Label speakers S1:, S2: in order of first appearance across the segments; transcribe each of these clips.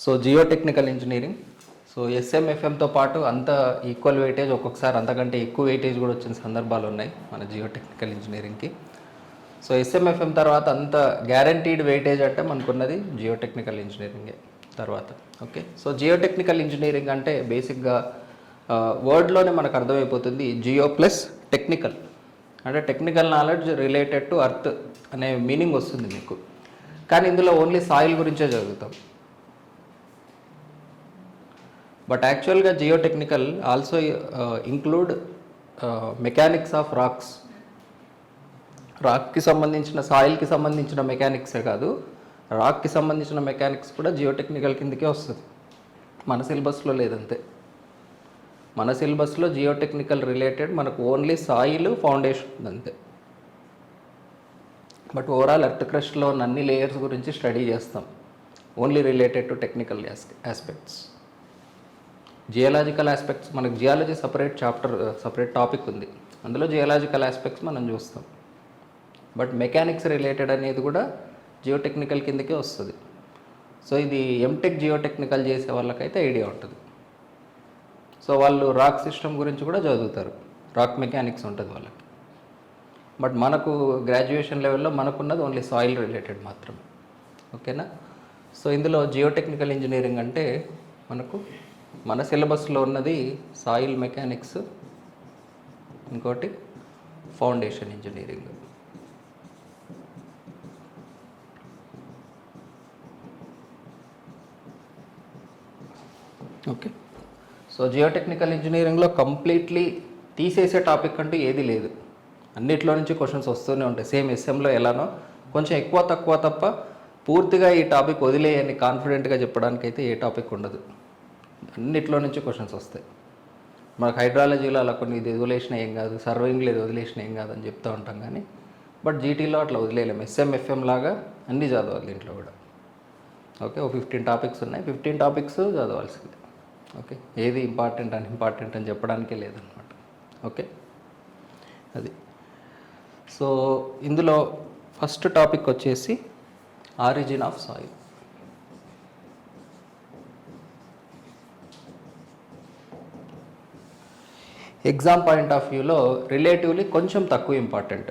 S1: So geotechnical engineering, so ఎస్ఎంఎఫ్ఎంతో పాటు అంత ఈక్వల్ వెయిటేజ్, ఒక్కొక్కసారి అంతకంటే ఎక్కువ వెయిటేజ్ కూడా వచ్చిన సందర్భాలు ఉన్నాయి మన జియో టెక్నికల్ ఇంజనీరింగ్కి. సో ఎస్ఎంఎఫ్ఎం తర్వాత అంత గ్యారంటీడ్ వెయిటేజ్ అంటే మనకున్నది జియో టెక్నికల్ ఇంజనీరింగే తర్వాత. Okay, so geotechnical engineering అంటే బేసిక్గా వర్డ్లోనే మనకు అర్థమైపోతుంది జియో ప్లస్ టెక్నికల్, అంటే technical knowledge related to earth అనే మీనింగ్ వస్తుంది మీకు. కానీ ఇందులో ఓన్లీ సాయిల్ గురించే చదువుతాం. బట్ యాక్చువల్గా geotechnical also include mechanics of rocks. రాక్కి సంబంధించిన, సాయిల్కి సంబంధించిన మెకానిక్సే కాదు, రాక్కి సంబంధించిన మెకానిక్స్ కూడా జియో టెక్నికల్ కిందకే వస్తుంది. మన సిలబస్లో లేదంతే. మన సిలబస్లో జియో టెక్నికల్ రిలేటెడ్ మనకు ఓన్లీ సాయిల్ ఫౌండేషన్ ఉంది అంతే. బట్ ఓవరాల్ ఎర్త్ క్రస్ట్లో ఉన్న అన్ని లేయర్స్ గురించి స్టడీ చేస్తాం, only related to technical aspects. Geological aspects మనకు geology separate chapter, separate topic ఉంది, అందులో జియాలజికల్ ఆస్పెక్ట్స్ మనం చూస్తాం. బట్ మెకానిక్స్ రిలేటెడ్ అనేది కూడా జియో టెక్నికల్ కిందకే వస్తుంది. సో ఇది ఎంటెక్ జియో టెక్నికల్ చేసే వాళ్ళకైతే ఐడియా ఉంటుంది. సో వాళ్ళు రాక్ సిస్టమ్ గురించి కూడా చదువుతారు, రాక్ మెకానిక్స్ ఉంటుంది వాళ్ళకి. బట్ మనకు గ్రాడ్యుయేషన్ లెవెల్లో మనకున్నది ఓన్లీ సాయిల్ రిలేటెడ్ మాత్రమే. ఓకేనా? సో ఇందులో జియో టెక్నికల్ ఇంజనీరింగ్ అంటే మనకు మన సిలబస్లో ఉన్నది సాయిల్ మెకానిక్స్, ఇంకోటి foundation engineering. Okay, so geo technical ఇంజనీరింగ్లో కంప్లీట్లీ తీసేసే టాపిక్ అంటూ ఏది లేదు, అన్నిట్లో నుంచి క్వశ్చన్స్ వస్తూనే ఉంటాయి. సేమ్ ఎస్ఎంలో ఎలానో కొంచెం ఎక్కువ తక్కువ తప్ప పూర్తిగా ఈ టాపిక్ వదిలేయని కాన్ఫిడెంట్గా చెప్పడానికి అయితే ఏ టాపిక్ ఉండదు, అన్నిట్లో నుంచి క్వశ్చన్స్ వస్తాయి. మనకు హైడ్రాలజీలో అలా కొన్ని ఇది వదిలేసిన ఏం కాదు, సర్వింగ్లో ఇది వదిలేసిన ఏం కాదు అని చెప్తూ ఉంటాం. కానీ బట్ జీటీలో అట్లా వదిలేయలేము, ఎస్ఎంఎఫ్ఎం లాగా అన్నీ చదవాలి దీంట్లో కూడా. ఓకే, ఓ 15 టాపిక్స్ ఉన్నాయి, 15 టాపిక్స్ చదవాల్సిందే. ఓకే, ఏది ఇంపార్టెంట్ అని చెప్పడానికే లేదనమాట. ఓకే, అది. సో ఇందులో ఫస్ట్ టాపిక్ వచ్చేసి origin of soil. Exam point of వ్యూలో రిలేటివ్లీ కొంచెం తక్కువ ఇంపార్టెంట్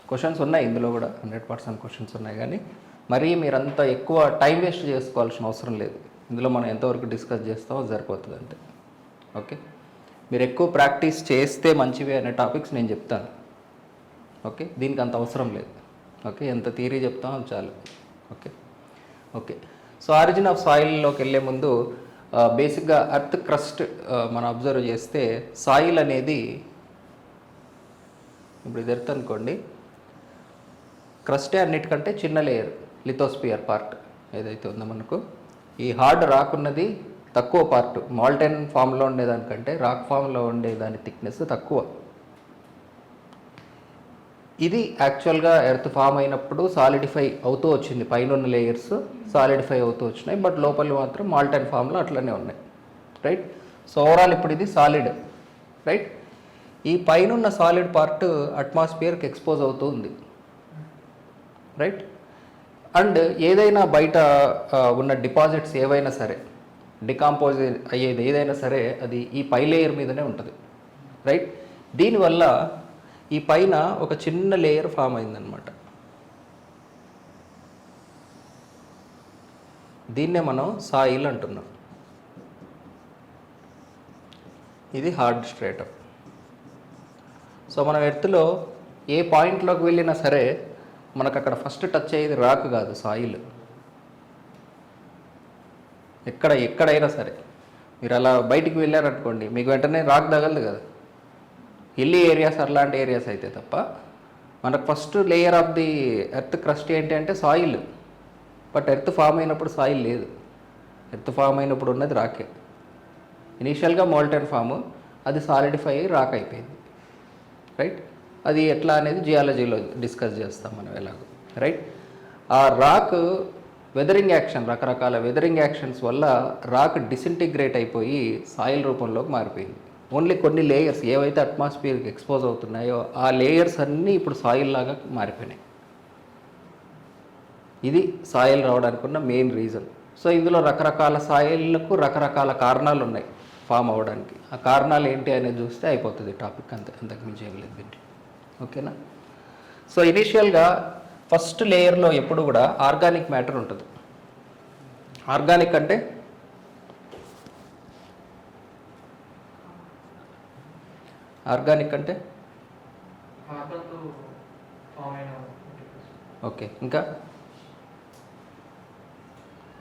S1: క్వశ్చన్స్ ఉన్నాయి, ఇందులో కూడా 100% క్వశ్చన్స్ ఉన్నాయి. కానీ మరీ మీరంతా ఎక్కువ టైం వేస్ట్ చేసుకోవాల్సిన అవసరం లేదు. ఇందులో మనం ఎంతవరకు డిస్కస్ చేస్తామో సరిపోతుంది అంతే. ఓకే, మీరు ఎక్కువ ప్రాక్టీస్ చేస్తే మంచివి అనే టాపిక్స్ నేను చెప్తాను. ఓకే, దీనికి అంత అవసరం లేదు. ఓకే, ఎంత థియరీ చెప్తామో చాలు. Okay okay so origin of సాయిల్లోకి వెళ్ళే ముందు బేసిక్గా ఎర్త్ క్రస్ట్ మనం అబ్జర్వ్ చేస్తే సాయిల్ అనేది, ఇప్పుడు ఇది ఎర్త్ అనుకోండి, క్రస్టే అన్నిటికంటే చిన్న లేయర్, లిథోస్పియర్ పార్ట్ ఏదైతే ఉందో మనకు. ఈ హార్డ్ రాక్ ఉన్నది తక్కువ పార్ట్, మాల్టైన్ ఫామ్లో ఉండేదానికంటే రాక్ ఫామ్లో ఉండేదాని థిక్నెస్ తక్కువ. ఇది యాక్చువల్గా ఎర్త్ ఫామ్ అయినప్పుడు సాలిడిఫై అవుతూ వచ్చింది, పైన ఉన్న లేయర్స్ సాలిడిఫై అవుతూ వచ్చినాయి. బట్ లోపల మాత్రం మాల్టైన్ ఫామ్లో అట్లనే ఉన్నాయి. రైట్, సో ఓవరాల్ ఇప్పుడు ఇది సాలిడ్. రైట్, ఈ పైన ఉన్న సాలిడ్ పార్ట్ అట్మాస్ఫియర్కి ఎక్స్పోజ్ అవుతూ ఉంది. రైట్, అండ్ ఏదైనా బయట ఉన్న డిపాజిట్స్ ఏవైనా సరే, డికాంపోజ్ అయ్యేది ఏదైనా సరే అది ఈ పై లేయర్ మీదనే ఉంటుంది. రైట్, దీనివల్ల ఈ పైన ఒక చిన్న లేయర్ ఫామ్ అయిందనమాట. దీన్నే మనం సాయిల్ అంటున్నాం. ఇది హార్డ్ స్ట్రేటప్. సో మనం ఎర్త్లో ఏ పాయింట్లోకి వెళ్ళినా సరే మనకు అక్కడ ఫస్ట్ టచ్ అయ్యేది రాక్ కాదు, సాయిల్. ఎక్కడైనా సరే మీరు అలా బయటికి వెళ్ళారనుకోండి, మీకు వెంటనే రాక్ తగలదు కదా, హిల్లీ ఏరియాస్ అలాంటి ఏరియాస్ అయితే తప్ప. మనకు first layer of the earth crust ఏంటి అంటే సాయిల్. బట్ ఎర్త్ ఫామ్ అయినప్పుడు సాయిల్ లేదు, ఎర్త్ ఫామ్ అయినప్పుడు ఉన్నది రాకే. ఇనీషియల్గా మోల్టైన్ ఫాము, అది సాలిడిఫై అయ్యి రాక్ అయిపోయింది. రైట్, అది ఎట్లా అనేది జియాలజీలో డిస్కస్ చేస్తాం మనం ఎలాగో. రైట్, ఆ రాక్ వెదరింగ్ యాక్షన్, రకరకాల వెదరింగ్ యాక్షన్స్ వల్ల రాక్ డిసింటిగ్రేట్ అయిపోయి సాయిల్ రూపంలోకి మారిపోయింది. ఓన్లీ కొన్ని లేయర్స్ ఏవైతే అట్మాస్ఫియర్కి ఎక్స్పోజ్ అవుతున్నాయో ఆ లేయర్స్ అన్నీ ఇప్పుడు సాయిల్ లాగా మారిపోయినాయి. ఇది సాయిల్ రావడానికి ఉన్న మెయిన్ రీజన్. సో ఇందులో రకరకాల సాయిల్లకు రకరకాల కారణాలు ఉన్నాయి ఫామ్ అవ్వడానికి. ఆ కారణాలు ఏంటి అనేది చూస్తే అయిపోతుంది టాపిక్, అంతే, అంతకుమించి ఏం లేదు దీంట్లో. ఓకేనా? సో ఇనీషియల్గా ఫస్ట్ లేయర్లో ఎప్పుడు కూడా ఆర్గానిక్ మ్యాటర్ ఉంటుంది. ఆర్గానిక్ అంటే ఓకే, ఇంకా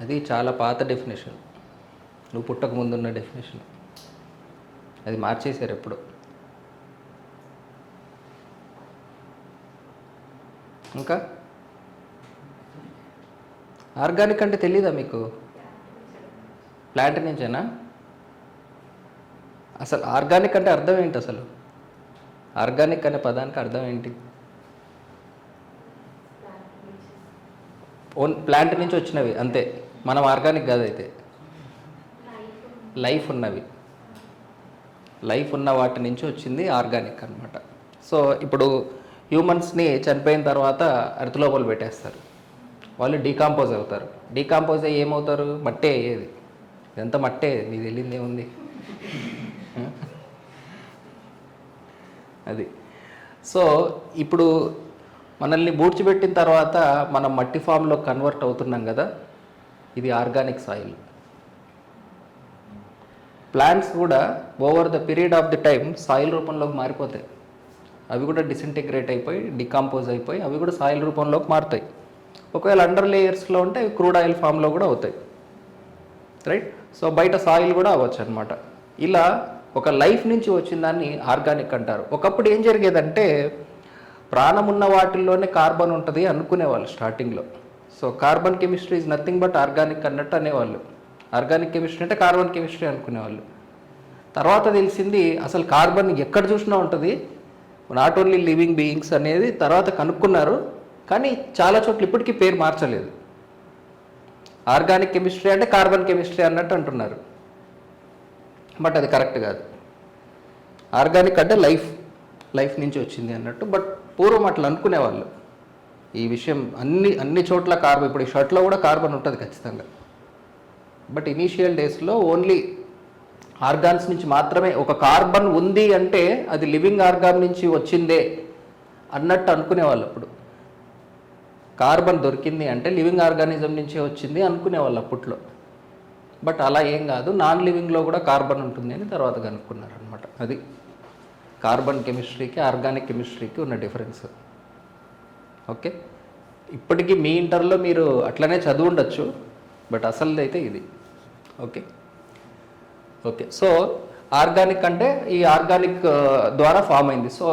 S1: అది చాలా పాత డెఫినేషన్, నువ్వు పుట్టక ముందున్న డెఫినేషన్, అది మార్చేశారు ఎప్పుడు. ఇంకా ఆర్గానిక్ అంటే తెలీదా మీకు? ప్లాంట్ నుంచేనా? అసలు ఆర్గానిక్ అంటే అర్థం ఏంటి? అసలు ఆర్గానిక్ అనే పదానికి అర్థం ఏంటి? ఓన్ ప్లాంట్ నుంచి వచ్చినవి అంతే, మనం ఆర్గానిక్ కాదు. అయితే లైఫ్ ఉన్నవి, లైఫ్ ఉన్న వాటి నుంచి వచ్చింది ఆర్గానిక్ అనమాట. సో ఇప్పుడు హ్యూమన్స్ని చనిపోయిన తర్వాత ఎర్త్ లోపల పెట్టేస్తారు, వాళ్ళు డీకాంపోజ్ అవుతారు. డీకాంపోజ్ అయ్యి ఏమవుతారు? మట్టే అయ్యేది. ఇదంతా మట్టే, మీకు తెలియదు ఏముంది. అది. సో ఇప్పుడు మనల్ని బూడ్చిపెట్టిన తర్వాత మనం మట్టి ఫామ్లో కన్వర్ట్ అవుతున్నాం కదా, ఇది ఆర్గానిక్ సాయిల్. ప్లాంట్స్ కూడా over the period of the time soil రూపంలోకి మారిపోతాయి. అవి కూడా డిసింటిగ్రేట్ అయిపోయి డికంపోజ్ అయిపోయి అవి కూడా సాయిల్ రూపంలోకి మారుతాయి. ఒకవేళ అండర్ లేయర్స్లో ఉంటే అవి క్రూడ్ ఆయిల్ ఫామ్లో కూడా అవుతాయి, రైట్? సో బయట సాయిల్ కూడా అవ్వచ్చు అనమాట. ఇలా ఒక లైఫ్ నుంచి వచ్చిన దాన్ని ఆర్గానిక్ అంటారు. ఒకప్పుడు ఏం జరిగేదంటే ప్రాణం ఉన్న వాటిల్లోనే కార్బన్ ఉంటుంది అనుకునేవాళ్ళు స్టార్టింగ్లో. So carbon chemistry is nothing but organic అన్నట్టు అనేవాళ్ళు. ఆర్గానిక్ కెమిస్ట్రీ అంటే కార్బన్ కెమిస్ట్రీ అనుకునేవాళ్ళు. తర్వాత తెలిసింది అసలు కార్బన్ ఎక్కడ చూసినా ఉంటుంది, నాట్ ఓన్లీ లివింగ్ బీయింగ్స్ అనేది తర్వాత కనుక్కున్నారు. కానీ చాలా చోట్ల ఇప్పటికీ పేరు మార్చలేదు. ఆర్గానిక్ కెమిస్ట్రీ అంటే కార్బన్ కెమిస్ట్రీ అన్నట్టు అంటున్నారు, బట్ అది కరెక్ట్ కాదు. ఆర్గానిక్ అంటే లైఫ్ నుంచి వచ్చింది అన్నట్టు. బట్ పూర్వం అట్లా అనుకునేవాళ్ళు. ఈ విషయం అన్ని చోట్ల కార్బన్, ఇప్పుడు ఈ షర్ట్లో కూడా కార్బన్ ఉంటుంది ఖచ్చితంగా. బట్ ఇనీషియల్ డేస్లో ఓన్లీ ఆర్గాన్స్ నుంచి మాత్రమే ఒక కార్బన్ ఉంది అంటే అది లివింగ్ ఆర్గాన్ నుంచి వచ్చిందే అన్నట్టు అనుకునేవాళ్ళు. అప్పుడు కార్బన్ దొరికింది అంటే లివింగ్ ఆర్గానిజం నుంచే వచ్చింది అనుకునేవాళ్ళు అప్పట్లో. బట్ అలా ఏం కాదు, నాన్ లివింగ్లో కూడా కార్బన్ ఉంటుంది అని తర్వాత కనుక్కున్నారు అనమాట. అది కార్బన్ కెమిస్ట్రీకి ఆర్గానిక్ కెమిస్ట్రీకి ఉన్న డిఫరెన్స్. ఓకే, ఇప్పటికీ మీ ఇంటర్లో మీరు అట్లనే చదువు ఉండొచ్చు, బట్ అసలు అయితే ఇది. ఓకే, సో ఆర్గానిక్ అంటే ఈ ఆర్గానిక్ ద్వారా ఫామ్ అయింది. సో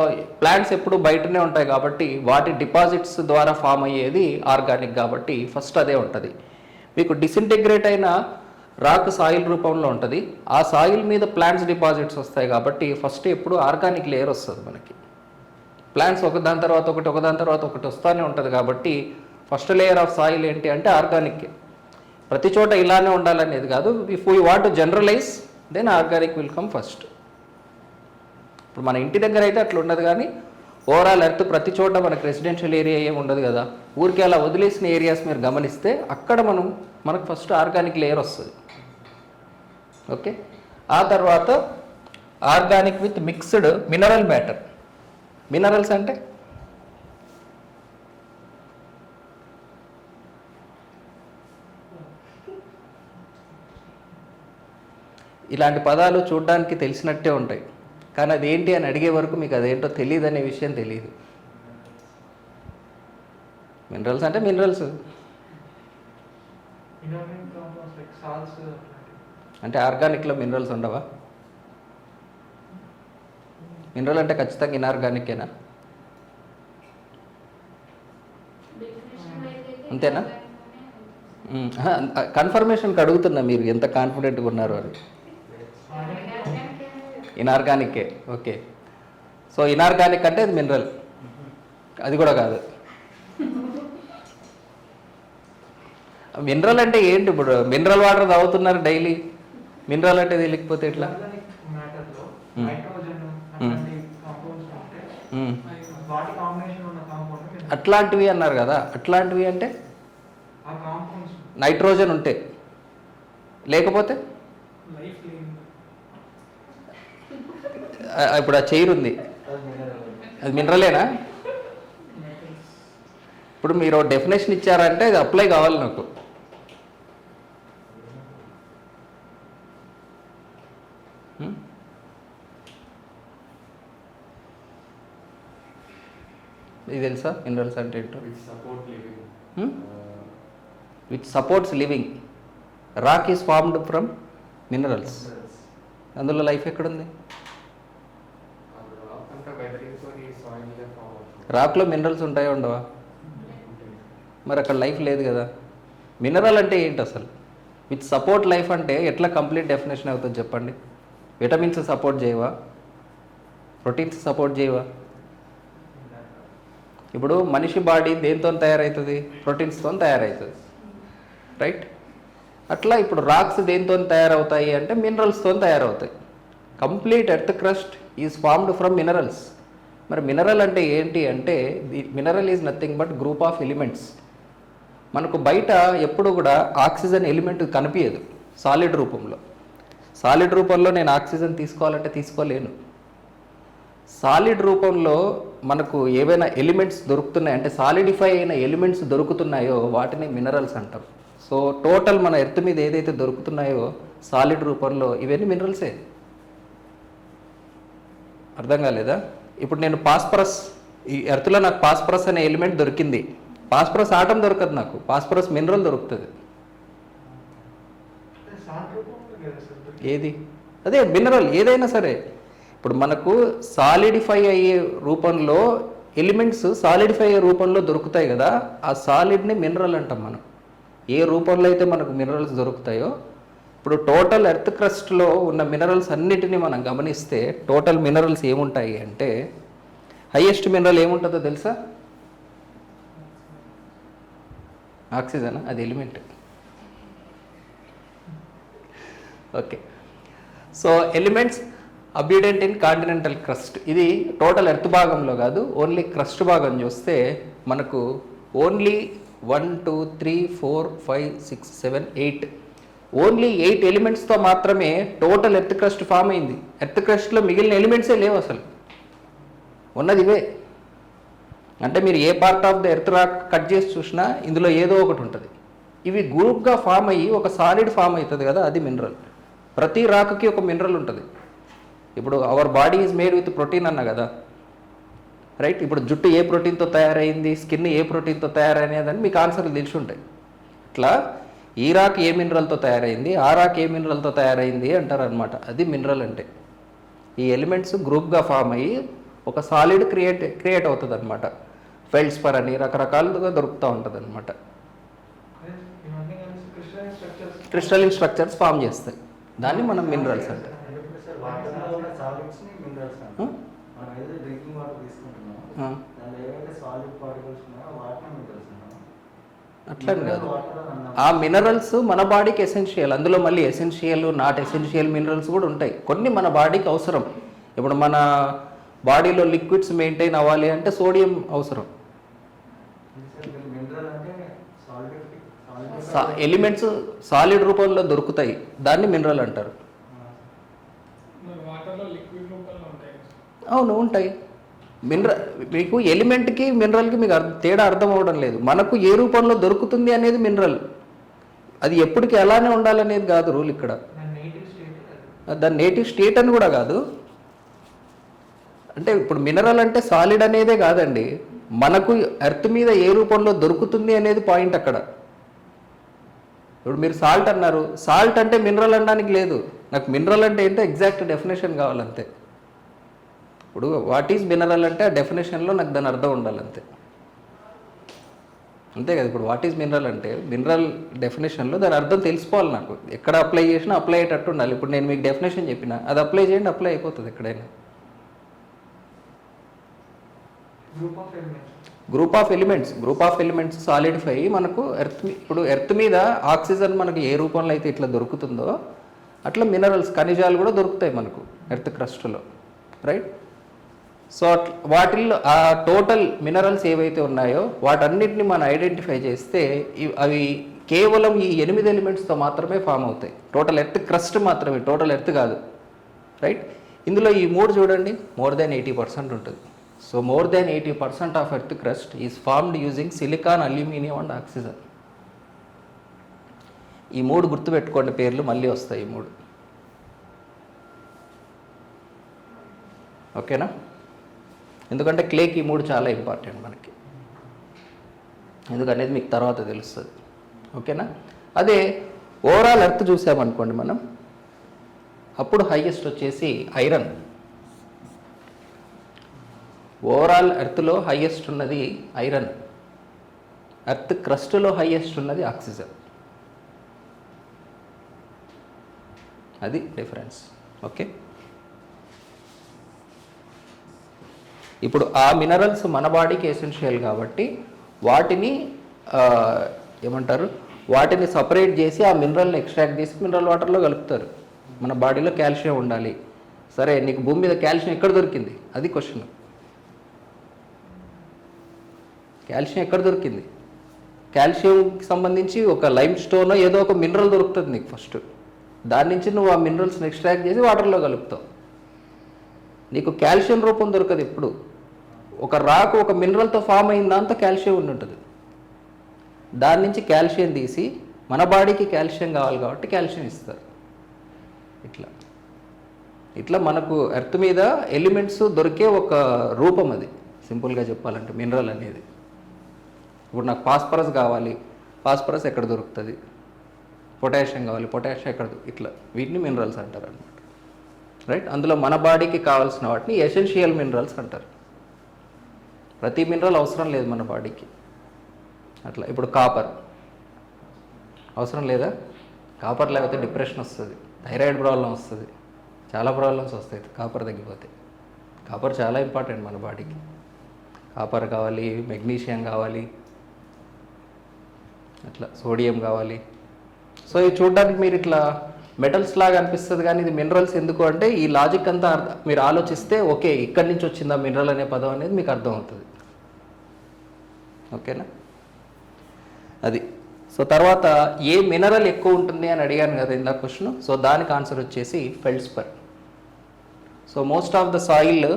S1: ప్లాంట్స్ ఎప్పుడు బయటనే ఉంటాయి కాబట్టి వాటి డిపాజిట్స్ ద్వారా ఫామ్ అయ్యేది ఆర్గానిక్ కాబట్టి ఫస్ట్ అదే ఉంటుంది. మీకు డిసింటిగ్రేట్ అయిన రాక్ సాయిల్ రూపంలో ఉంటుంది. ఆ సాయిల్ మీద ప్లాంట్స్ డిపాజిట్స్ వస్తాయి కాబట్టి ఫస్ట్ ఎప్పుడు ఆర్గానిక్ లేయర్ వస్తుంది మనకి. ప్లాంట్స్ ఒకదాని తర్వాత ఒకటి వస్తూనే ఉంటుంది కాబట్టి ఫస్ట్ లేయర్ ఆఫ్ సాయిల్ ఏంటి అంటే ఆర్గానిక్. ప్రతి చోట ఇలానే ఉండాలనేది కాదు. If we want to generalize then organic will come first. ఇప్పుడు మన ఇంటి దగ్గర అయితే అట్లా ఉండదు, కానీ ఓవరాల్ ఎర్త్ ప్రతి చోట మనకు రెసిడెన్షియల్ ఏరియా ఏమి ఉండదు కదా, ఊరికే అలా వదిలేసిన ఏరియాస్ మీరు గమనిస్తే అక్కడ మనకు ఫస్ట్ ఆర్గానిక్ లేయర్ వస్తుంది. ఓకే, ఆ తర్వాత organic with mixed mineral matter. Minerals అంటే ఇలాంటి పదాలు చూడడానికి తెలిసినట్టే ఉంటాయి, కానీ అదేంటి అని అడిగే వరకు మీకు అదేంటో తెలియదు అనే విషయం తెలియదు. మినరల్స్ అంటే మినరల్స్ అంటే ఆర్గానిక్లో మినరల్స్ ఉండవా? మినరల్ అంటే ఖచ్చితంగా ఇన్ఆర్గానికేనా? అంతేనా? కన్ఫర్మేషన్కి అడుగుతున్నా మీరు ఎంత కాన్ఫిడెంట్గా ఉన్నారు అని. ఇన్ఆర్గానికే. ఓకే, సో ఇన్ఆర్గానిక్ అంటే అది మినరల్, అది కూడా కాదు. మినరల్ అంటే ఏంటి? ఇప్పుడు మినరల్ వాటర్ తాగుతున్నారు డైలీ, మినరల్ అంటే తెలియకపోతే ఎట్లా? అట్లాంటివి అన్నారు కదా, అట్లాంటివి అంటే నైట్రోజన్ ఉంటే లేకపోతే ఇప్పుడు ఆ చైర్ ఉంది, అది మినరలేనా? ఇప్పుడు మీరు డెఫినేషన్ ఇచ్చారంటే అది అప్లై కావాలి నాకు. ఇది తెలుసా మినరల్స్ అంటే ఏంటో? Which supports living. Rock is formed from minerals. అందులో లైఫ్ ఎక్కడుంది? రాక్లో మినరల్స్ ఉంటాయో ఉండవా? మరి అక్కడ లైఫ్ లేదు కదా. మినరల్ అంటే ఏంటి అసలు? విత్ సపోర్ట్ లైఫ్ అంటే ఎట్లా కంప్లీట్ డెఫినేషన్ అవుతుంది చెప్పండి? విటమిన్స్ సపోర్ట్ చేయవా? ప్రోటీన్స్ సపోర్ట్ చేయవా? ఇప్పుడు మనిషి బాడీ దేంతో తయారవుతుంది? ప్రోటీన్స్తో తయారవుతుంది, రైట్? అట్లా ఇప్పుడు రాక్స్ దేంతో తయారవుతాయి అంటే మినరల్స్తో తయారవుతాయి. Complete earth crust is formed from minerals. మరి మినరల్ అంటే ఏంటి అంటే mineral is nothing but group of elements. మనకు బయట ఎప్పుడు కూడా ఆక్సిజన్ ఎలిమెంట్ కనిపించదు సాలిడ్ రూపంలో. సాలిడ్ రూపంలో నేను ఆక్సిజన్ తీసుకోవాలంటే తీసుకోలేను. సాలిడ్ రూపంలో మనకు ఏవైనా ఎలిమెంట్స్ దొరుకుతున్నాయి అంటే సాలిడిఫై అయిన ఎలిమెంట్స్ దొరుకుతున్నాయో వాటిని మినరల్స్ అంటాం. సో టోటల్ మన ఎర్త్ మీద ఏదైతే దొరుకుతున్నాయో సాలిడ్ రూపంలో ఇవన్నీ మినరల్సే. అర్థం కాలేదా? ఇప్పుడు నేను పాస్పరస్, ఈ ఎర్త్లో నాకు పాస్పరస్ అనే ఎలిమెంట్ దొరికింది. పాస్పరస్ ఆటం దొరకదు నాకు, పాస్పరస్ మినరల్ దొరుకుతుంది. ఏది? అదే మినరల్ ఏదైనా సరే. ఇప్పుడు మనకు సాలిడిఫై అయ్యే రూపంలో ఎలిమెంట్స్ సాలిడిఫై అయ్యే రూపంలో దొరుకుతాయి కదా, ఆ సాలిడ్ని మినరల్ అంటాం మనం. ఏ రూపంలో అయితే మనకు మినరల్స్ దొరుకుతాయో, ఇప్పుడు టోటల్ ఎర్త్ క్రస్ట్లో ఉన్న మినరల్స్ అన్నిటినీ మనం గమనిస్తే టోటల్ మినరల్స్ ఏముంటాయి అంటే హైయెస్ట్ మినరల్ ఏముంటుందో తెలుసా? ఆక్సిజన్. అది element. Okay. So elements abundant in continental crust. ఇది టోటల్ ఎర్త్ భాగంలో కాదు, ఓన్లీ క్రస్ట్ భాగం చూస్తే మనకు ఓన్లీ 1 2 3 4 5 6 7 8 ఓన్లీ 8 ఎలిమెంట్స్తో మాత్రమే టోటల్ ఎర్త్ క్రస్ట్ ఫామ్ అయింది. ఎర్త్ క్రస్ట్లో మిగిలిన ఎలిమెంట్సే లేవు అసలు, ఉన్నది ఇవే. అంటే మీరు ఏ part of the earth rock cut చేసి చూసినా ఇందులో ఏదో ఒకటి ఉంటుంది. ఇవి గ్రూప్గా ఫామ్ అయ్యి ఒక సాలిడ్ ఫామ్ అవుతుంది కదా, అది మినరల్. ప్రతి రాక్కి ఒక మినరల్ ఉంటుంది. ఇప్పుడు our body is made with protein అన్న కదా, రైట్? ఇప్పుడు జుట్టు ఏ ప్రోటీన్తో తయారైంది, స్కిన్ ఏ ప్రోటీన్తో తయారైనదని మీకు ఆన్సర్లు తెలిసి ఉంటాయి. ఇట్లా ఈ రాక్ ఏ మినరల్తో తయారైంది, ఆ రాక్ ఏ మినరల్తో తయారైంది అంటారు అనమాట. అది మినరల్ అంటే. ఈ ఎలిమెంట్స్ గ్రూప్గా ఫామ్ అయ్యి ఒక సాలిడ్ క్రియేట్ అవుతుంది అనమాట. ఫెల్డ్స్పర్ అని రకరకాలుగా దొరుకుతూ ఉంటుంది అనమాట. క్రిస్టలిన్ స్ట్రక్చర్స్ ఫామ్ చేస్తాయి, దాన్ని మనం మినరల్స్ అంటే. అట్లని కాదు, ఆ మినరల్స్ మన బాడీకి ఎసెన్షియల్. అందులో మళ్ళీ ఎసెన్షియల్, నాట్ ఎసెన్షియల్ మినరల్స్ కూడా ఉంటాయి. కొన్ని మన బాడీకి అవసరం. ఇప్పుడు మన బాడీలో లిక్విడ్స్ మెయింటైన్ అవ్వాలి అంటే సోడియం అవసరం. ఎలిమెంట్స్ సాలిడ్ రూపంలో దొరుకుతాయి, దాన్ని మినరల్ అంటారు. అవును, ఉంటాయి. మినరల్ మీకు ఎలిమెంట్కి మినరల్కి మీకు తేడా అర్థం అవ్వడం లేదు. మనకు ఏ రూపంలో దొరుకుతుంది అనేది మినరల్, అది ఎప్పటికీ అలానే ఉండాలనేది కాదు రూల్ ఇక్కడ. దాని నేటివ్ స్టేట్ అని కూడా కాదు. అంటే ఇప్పుడు మినరల్ అంటే సాలిడ్ అనేదే కాదండి, మనకు ఎర్త్ మీద ఏ రూపంలో దొరుకుతుంది అనేది పాయింట్ అక్కడ. ఇప్పుడు మీరు సాల్ట్ అన్నారు, సాల్ట్ అంటే మినరల్ అనడానికి లేదు. నాకు మినరల్ అంటే ఏంటో ఎగ్జాక్ట్ డెఫినేషన్ కావాలంతే. ఇప్పుడు వాట్ ఈజ్ మినరల్ అంటే ఆ డెఫినేషన్లో నాకు దాని అర్థం ఉండాలంతే, అంతే కదా. ఇప్పుడు వాట్ ఈజ్ మినరల్ అంటే మినరల్ డెఫినేషన్లో దాని అర్థం తెలిసిపోవాలి నాకు. ఎక్కడ అప్లై చేసినా అప్లై అయ్యేటట్టు ఉండాలి. ఇప్పుడు నేను మీకు డెఫినేషన్ చెప్పిన అది అప్లై చేయండి, అప్లై అయిపోతుంది ఎక్కడైనా. గ్రూప్ ఆఫ్ ఎలిమెంట్స్ సాలిడిఫై మనకు ఇప్పుడు ఎర్త్ మీద ఆక్సిజన్ మనకు ఏ రూపంలో అయితే ఇట్లా దొరుకుతుందో అట్లా మినరల్స్, ఖనిజాలు కూడా దొరుకుతాయి మనకు ఎర్త్ క్రస్ట్లో, రైట్? సో వాటిల్లో ఆ టోటల్ మినరల్స్ ఏవైతే ఉన్నాయో వాటన్నిటిని మనం ఐడెంటిఫై చేస్తే అవి కేవలం ఈ 8 ఎలిమెంట్స్తో మాత్రమే ఫామ్ అవుతాయి. టోటల్ ఎర్త్ క్రస్ట్ మాత్రమే, టోటల్ ఎర్త్ కాదు, రైట్. ఇందులో ఈ 3 చూడండి, మోర్ దాన్ 80% ఉంటుంది. So more than 80% of earth crust is formed using silicon, aluminium and oxygen. ఈ 3 గుర్తుపెట్టుకోండి, పేర్లు మళ్ళీ వస్తాయి ఈ 3. ఓకేనా? ఎందుకంటే క్లేకి ఈ 3 చాలా ఇంపార్టెంట్ మనకి, ఎందుకనేది మీకు తర్వాత తెలుస్తుంది. ఓకేనా? అదే ఓవరాల్ ఎర్త్ చూసామనుకోండి మనం, అప్పుడు హైయెస్ట్ వచ్చేసి ఐరన్. ఓవరాల్ ఎర్త్లో హైయెస్ట్ ఉన్నది ఐరన్, ఎర్త్ క్రస్ట్లో హైయెస్ట్ ఉన్నది ఆక్సిజన్. అది డిఫరెన్స్. ఓకే, ఇప్పుడు ఆ మినరల్స్ మన బాడీకి ఎసెన్షియల్ కాబట్టి వాటిని ఏమంటారు, వాటిని సపరేట్ చేసి ఆ మినరల్ని ఎక్స్ట్రాక్ట్ చేసి మినరల్ వాటర్లో కలుపుతారు. మన బాడీలో కాల్షియం ఉండాలి. సరే, నీకు భూమి మీద కాల్షియం ఎక్కడ దొరికింది? అది క్వశ్చన్. కాల్షియం ఎక్కడ దొరికింది? కాల్షియంకి సంబంధించి ఒక లైమ్ స్టోన్ ఏదో ఒక మినరల్ దొరుకుతుంది నీకు ఫస్ట్. దాని నుంచి నువ్వు ఆ మినరల్స్ని ఎక్స్ట్రాక్ట్ చేసి వాటర్లో కలుపుతావు. నీకు కాల్షియం రూపం దొరకదు ఎప్పుడు. ఒక రాకు ఒక మినరల్తో ఫామ్ అయిన దాంతో కాల్షియం ఉంటుంది. దాని నుంచి కాల్షియం తీసి మన బాడీకి కాల్షియం కావాలి కాబట్టి కాల్షియం ఇస్తారు. ఇట్లా మనకు ఎర్త్ మీద ఎలిమెంట్స్ దొరికే ఒక రూపం అది, సింపుల్గా చెప్పాలంటే మినరల్ అనేది. ఇప్పుడు నాకు ఫాస్ఫరస్ కావాలి, ఫాస్ఫరస్ ఎక్కడ దొరుకుతుంది? పొటాషియం కావాలి, పొటాషియం ఎక్కడ? ఇట్లా వీటిని మినరల్స్ అంటారు అనమాట, రైట్. అందులో మన బాడీకి కావాల్సిన వాటిని ఎసెన్షియల్ మినరల్స్ అంటారు. ప్రతి మినరల్ అవసరం లేదు మన బాడీకి. అట్లా ఇప్పుడు కాపర్ అవసరం లేదా? కాపర్ లేకపోతే డిప్రెషన్ వస్తుంది, థైరాయిడ్ ప్రాబ్లం వస్తుంది, చాలా ప్రాబ్లమ్స్ వస్తాయి కాపర్ తగ్గిపోతే. కాపర్ చాలా ఇంపార్టెంట్ మన బాడీకి. కాపర్ కావాలి, మెగ్నీషియం కావాలి, అట్లా సోడియం కావాలి. సో ఇది చూడడానికి మీరు ఇట్లా మెటల్స్ లాగా అనిపిస్తుంది, కానీ ఇది మినరల్స్. ఎందుకు అంటే ఈ లాజిక్ అంతా మీరు ఆలోచిస్తే ఓకే ఇక్కడి నుంచి వచ్చిందా మినరల్ అనే పదం అనేది మీకు అర్థమవుతుంది. ఓకేనా? అది. సో తర్వాత ఏ మినరల్ ఎక్కువ ఉంటుంది అని అడిగాను కదా ఇందాక క్వశ్చన్. సో దానికి ఆన్సర్ వచ్చేసి feldspar. So most of the soil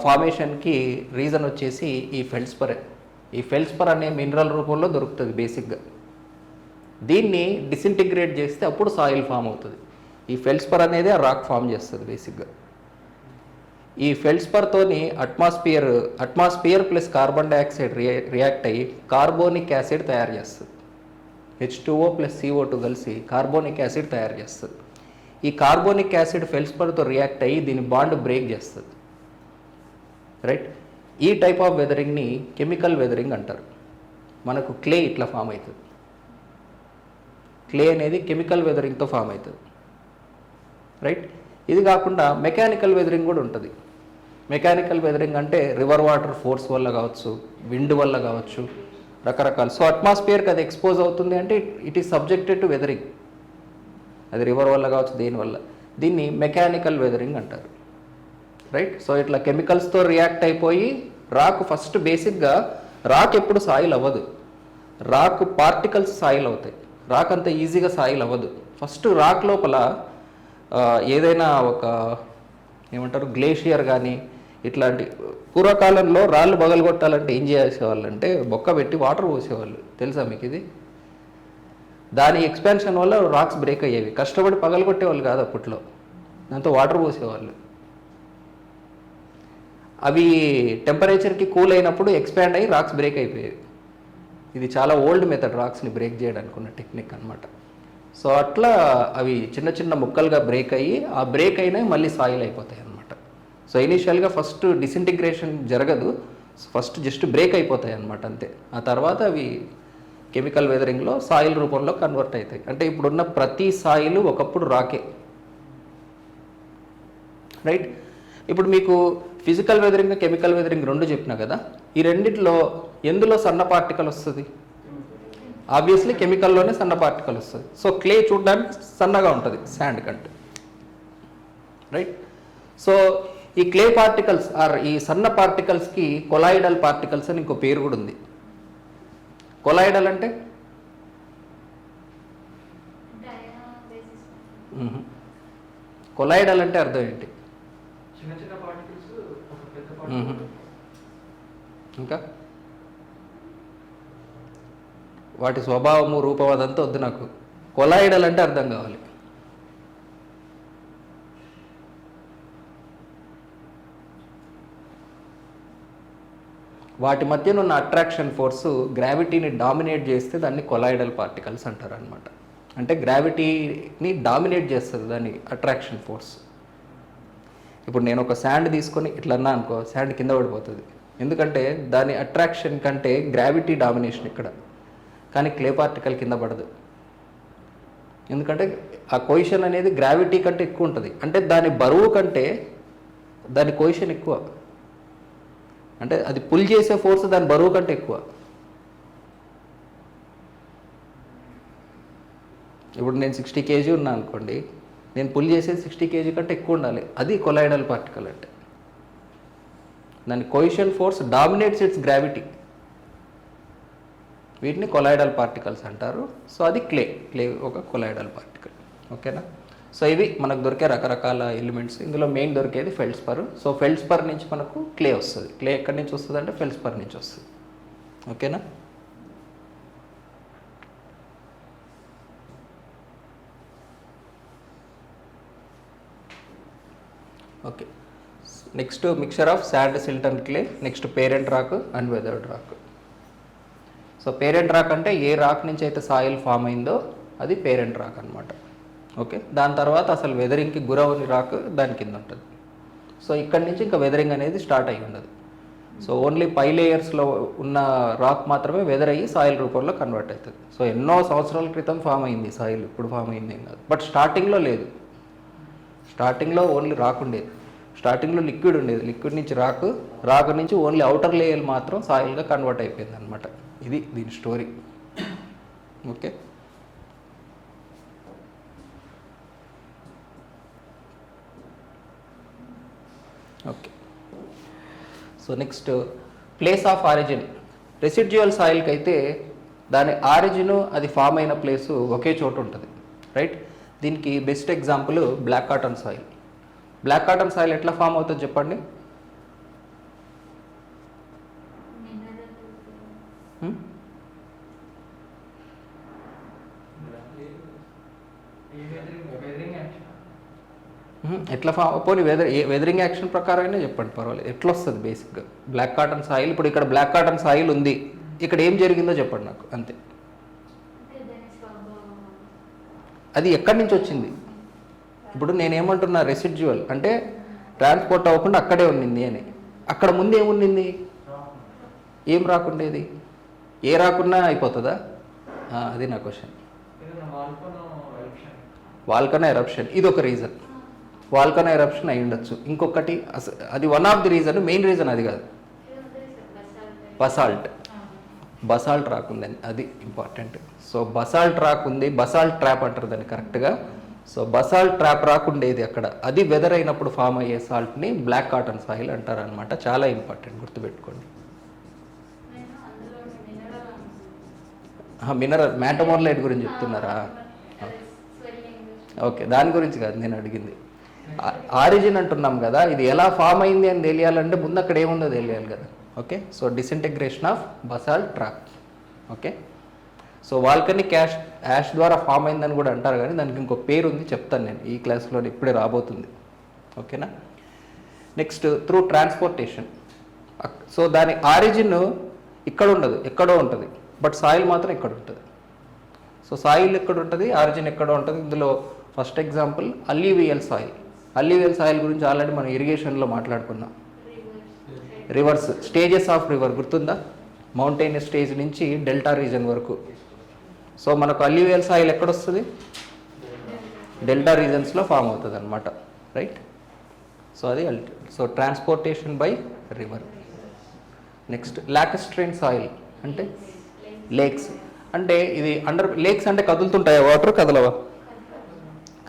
S1: ఫార్మేషన్కి రీజన్ వచ్చేసి ఈ ఫెల్డ్స్పరే. ఈ ఫెల్డ్స్పర్ అనే మినరల్ రూపంలో దొరుకుతుంది బేసిక్గా. దీన్ని డిసింటిగ్రేట్ చేస్తే అప్పుడు సాయిల్ ఫామ్ అవుతుంది. ఈ ఫెల్డ్స్పర్ అనేది ఆ రాక్ ఫామ్ చేస్తుంది బేసిక్గా. ఈ ఫెల్డ్స్పర్తోని atmosphere plus carbon dioxide react అయ్యి కార్బోనిక్ యాసిడ్ తయారు చేస్తుంది. H2O ప్లస్ CO2 కలిసి కార్బోనిక్ యాసిడ్ తయారు చేస్తుంది. ఈ కార్బోనిక్ యాసిడ్ ఫెల్డ్స్పర్తో రియాక్ట్ అయ్యి దీని బాండ్ బ్రేక్ చేస్తుంది, రైట్. ఈ టైప్ ఆఫ్ వెదరింగ్ని కెమికల్ వెదరింగ్ అంటారు. మనకు క్లే ఇట్లా ఫామ్ అవుతుంది. క్లే అనేది కెమికల్ వెదరింగ్తో ఫామ్ అవుతుంది, రైట్. ఇది కాకుండా మెకానికల్ వెదరింగ్ కూడా ఉంటుంది. మెకానికల్ వెదరింగ్ అంటే రివర్ వాటర్ ఫోర్స్ వల్ల కావచ్చు, విండ్ వల్ల కావచ్చు, రకరకాలు. సో అట్మాస్ఫియర్కి అది ఎక్స్పోజ్ అవుతుంది అంటే it is subjected to weathering. అది రివర్ వల్ల కావచ్చు, దేనివల్ల. దీన్ని మెకానికల్ వెదరింగ్ అంటారు, రైట్. సో ఇట్లా కెమికల్స్తో రియాక్ట్ అయిపోయి రాక్ ఫస్ట్ బేసిక్గా రాక్ ఎప్పుడు సాయిల్ అవ్వదు. రాక్ పార్టికల్స్ సాయిల్ అవుతాయి. రాక్ అంత ఈజీగా సాయిల్ అవ్వదు. ఫస్ట్ రాక్ లోపల ఏదైనా ఒక ఏమంటారు గ్లేషియర్ కానీ ఇట్లాంటి పూర్వకాలంలో రాళ్ళు పగలగొట్టాలంటే ఏం చేసేవాళ్ళంటే బొక్క పెట్టి వాటర్ పోసేవాళ్ళు. తెలుసా మీకు ఇది? దాని ఎక్స్పాన్షన్ వల్ల రాక్స్ బ్రేక్ అయ్యేవి. కష్టపడి పగలగొట్టేవాళ్ళు కాదు అప్పట్లో, దాంతో వాటర్ పోసేవాళ్ళు. అవి టెంపరేచర్కి కూల్ అయినప్పుడు ఎక్స్పాండ్ అయ్యి రాక్స్ బ్రేక్ అయిపోయేవి. ఇది చాలా ఓల్డ్ మెథడ్ రాక్స్ని బ్రేక్ చేయడానికి ఉన్న టెక్నిక్ అనమాట. సో అట్లా అవి చిన్న చిన్న ముక్కలుగా బ్రేక్ అయ్యి ఆ బ్రేక్ అయినా మళ్ళీ సాయిల్ అయిపోతాయి అనమాట. సో ఇనీషియల్గా ఫస్ట్ డిసింటిగ్రేషన్ జరగదు, ఫస్ట్ జస్ట్ బ్రేక్ అయిపోతాయి అనమాట అంతే. ఆ తర్వాత అవి కెమికల్ వెదరింగ్లో సాయిల్ రూపంలో కన్వర్ట్ అవుతాయి. అంటే ఇప్పుడున్న ప్రతి సాయిల్ ఒకప్పుడు రాకే, రైట్. ఇప్పుడు మీకు ఫిజికల్ వెదరింగ్ కెమికల్ వెదరింగ్ రెండు చెప్పినా కదా. ఈ రెండిట్లో ఎందులో సన్న పార్టికల్ వస్తుంది? ఆబ్వియస్లీ కెమికల్లోనే సన్న పార్టికల్ వస్తుంది. సో క్లే చూడడానికి సన్నగా ఉంటుంది శాండ్ కంటే, రైట్. సో ఈ క్లే పార్టికల్స్ ఆర్ ఈ సన్న పార్టికల్స్కి కొలాయిడల్ పార్టికల్స్ అని ఇంకో పేరు కూడా ఉంది. కొలాయిడల్ అంటే కొలాయిడల్ అంటే అర్థం ఏంటి?
S2: చిన్న చిన్న పార్టికల్స్ ఒక పెద్ద
S1: మ్మ్.
S2: పార్టికల్.
S1: ఇంకా వాటి స్వభావము రూపం అదంతా వద్దు నాకు. కొలాయిడల్ అంటే అర్థం కావాలి. వాటి మధ్యన ఉన్న అట్రాక్షన్ ఫోర్స్ గ్రావిటీని డామినేట్ చేస్తే దాన్ని కొలాయిడల్ పార్టికల్స్ అంటారు అనమాట. అంటే గ్రావిటీని డామినేట్ చేస్తుంది దాని అట్రాక్షన్ ఫోర్స్. ఇప్పుడు నేను ఒక శాండ్ తీసుకొని ఇట్లా అన్నా అనుకో, శాండ్ కింద పడిపోతుంది. ఎందుకంటే దాని అట్రాక్షన్ కంటే గ్రావిటీ డామినేషన్ ఇక్కడ. కానీ క్లే పార్టికల్ కింద పడదు. ఎందుకంటే ఆ కొయిషన్ అనేది గ్రావిటీ కంటే ఎక్కువ ఉంటుంది. అంటే దాని బరువు కంటే దాని కొయిషన్ ఎక్కువ. అంటే అది పుల్ చేసే ఫోర్స్ దాని బరువు కంటే ఎక్కువ. ఇప్పుడు నేను 60 kg ఉన్నా అనుకోండి, నేను పుల్ చేసేది 60 kg కంటే ఎక్కువ ఉండాలి. అది కొలాయిడల్ పార్టికల్ అంటే. దాని cohesion force dominates it's gravity. వీటిని కొలాయిడల్ పార్టికల్స్ అంటారు. సో అది క్లే ఒక కొలాయిడల్ పార్టికల్. ఓకేనా? సో ఇవి మనకు దొరికే రకరకాల ఎలిమెంట్స్. ఇందులో మెయిన్ దొరికేది ఫెల్డ్స్పర్. సో ఫెల్డ్స్పర్ నుంచి మనకు క్లే వస్తుంది. క్లే ఎక్కడి నుంచి వస్తుంది అంటే ఫెల్డ్స్పర్ నుంచి వస్తుంది. ఓకేనా? Okay, next mixture of sand, silt and clay. Next parent rock and weathered rock. So parent rock అంటే ఏ రాక్ నుంచి అయితే సాయిల్ ఫామ్ అయిందో అది పేరెంట్ రాక్ అనమాట. ఓకే, దాని తర్వాత అసలు వెదరింగ్కి గురవని రాక్ దాని కింద ఉంటుంది. సో ఇక్కడి నుంచి ఇంకా వెదరింగ్ అనేది స్టార్ట్ అయ్యి ఉండదు. సో ఓన్లీ పై లేయర్స్లో ఉన్న రాక్ మాత్రమే వెదర్ అయ్యి సాయిల్ రూపంలో కన్వర్ట్ అవుతుంది. సో ఎన్నో సంవత్సరాల క్రితం ఫామ్ అయింది సాయిల్, ఇప్పుడు ఫామ్ అయింది ఏం కాదు. బట్ స్టార్టింగ్లో లేదు. స్టార్టింగ్లో ఓన్లీ రాక్ ఉండేది. స్టార్టింగ్లో లిక్విడ్ ఉండేది. లిక్విడ్ నుంచి రాక్ నుంచి ఓన్లీ అవుటర్ లేయర్ మాత్రం సాయిల్గా కన్వర్ట్ అయిపోయింది అనమాట. ఇది దీని story. Okay, okay. So next place of origin. Residual సాయిల్కి అయితే దాని ఆరిజిన్ అది ఫామ్ అయిన ప్లేసు ఒకే చోటు ఉంటుంది, రైట్? దీనికి best example black cotton soil. Black cotton soil ఎట్లా ఫామ్ అవుతుంది చెప్పండి? ఎట్లా ఫామ్ పోనీ వెదరింగ్ యాక్షన్ ప్రకారం అయినా చెప్పండి, పర్వాలేదు. ఎట్లా వస్తుంది బేసిక్గా బ్లాక్ కాటన్ సాయిల్? ఇప్పుడు ఇక్కడ బ్లాక్ కాటన్ సాయిల్ ఉంది, ఇక్కడ ఏం జరిగిందో చెప్పండి నాకు, అంతే. అది ఎక్కడి నుంచి వచ్చింది? ఇప్పుడు నేనేమంటున్నా, రెసిడ్యువల్ అంటే ట్రాన్స్పోర్ట్ అవ్వకుండా అక్కడే ఉన్నింది అని. అక్కడ ముందు ఏముండింది? ఏం రాకుండేది? ఏ రాకున్నా అయిపోతుందా? అది నా క్వశ్చన్. వాల్కనో ఎరప్షన్, ఇది ఒక రీజన్. వాల్కనో ఎరప్షన్ అయి ఉండొచ్చు. ఇంకొకటి అది one of the reason, main reason అది కాదు. బసాల్ట్ రాకుందని, అది ఇంపార్టెంట్. సో బసాల్ట్ రాకుంది, బసాల్ట్ ట్రాప్ అంటారు దాన్ని కరెక్ట్గా. సో బసాల్ట్ ట్రాప్ రాకుండేది అక్కడ, అది వెదర్ అయినప్పుడు ఫామ్ అయ్యే సాల్ట్ని బ్లాక్ కాటన్ సాయిల్ అంటారు అనమాట. చాలా ఇంపార్టెంట్, గుర్తుపెట్టుకోండి. మినరల్ మ్యాంటమోర్లైట్ గురించి చెప్తున్నారా? ఓకే, దాని గురించి కాదు నేను అడిగింది. ఆరిజిన్ అంటున్నాం కదా, ఇది ఎలా ఫామ్ అయింది అని తెలియాలంటే ముందు అక్కడ ఏముందో తెలియాలి కదా. Okay, so disintegration of basalt trap. Okay, so volcanic ash ద్వారా ఫామ్ అయిందని కూడా అంటారు, కానీ దానికి ఇంకో పేరు ఉంది, చెప్తాను నేను ఈ క్లాస్లో, ఇప్పుడే రాబోతుంది. ఓకేనా? Next through transportation. సో దాని ఆరిజిన్ ఇక్కడ ఉండదు, ఎక్కడో ఉంటుంది. బట్ సాయిల్ మాత్రం ఇక్కడ ఉంటుంది. సో సాయిల్ ఎక్కడ ఉంటుంది, ఆరిజిన్ ఎక్కడో ఉంటుంది. ఇందులో first example alluvial soil. Alluvial soil గురించి ఆల్రెడీ మనం ఇరిగేషన్లో మాట్లాడుకున్నాం. రివర్స్ స్టేజెస్ ఆఫ్ రివర్ గుర్తుందా? మౌంటైన్ స్టేజ్ నుంచి డెల్టా రీజన్ వరకు. సో మనకు అల్యూవియల్ సాయిల్ ఎక్కడొస్తుంది? డెల్టా రీజన్స్లో ఫామ్ అవుతుంది అనమాట, రైట్? సో అది so transportation by river. Next lacustrine soil అంటే లేక్స్. అంటే ఇది అండర్ లేక్స్ అంటే కదులుతుంటాయా వాటర్?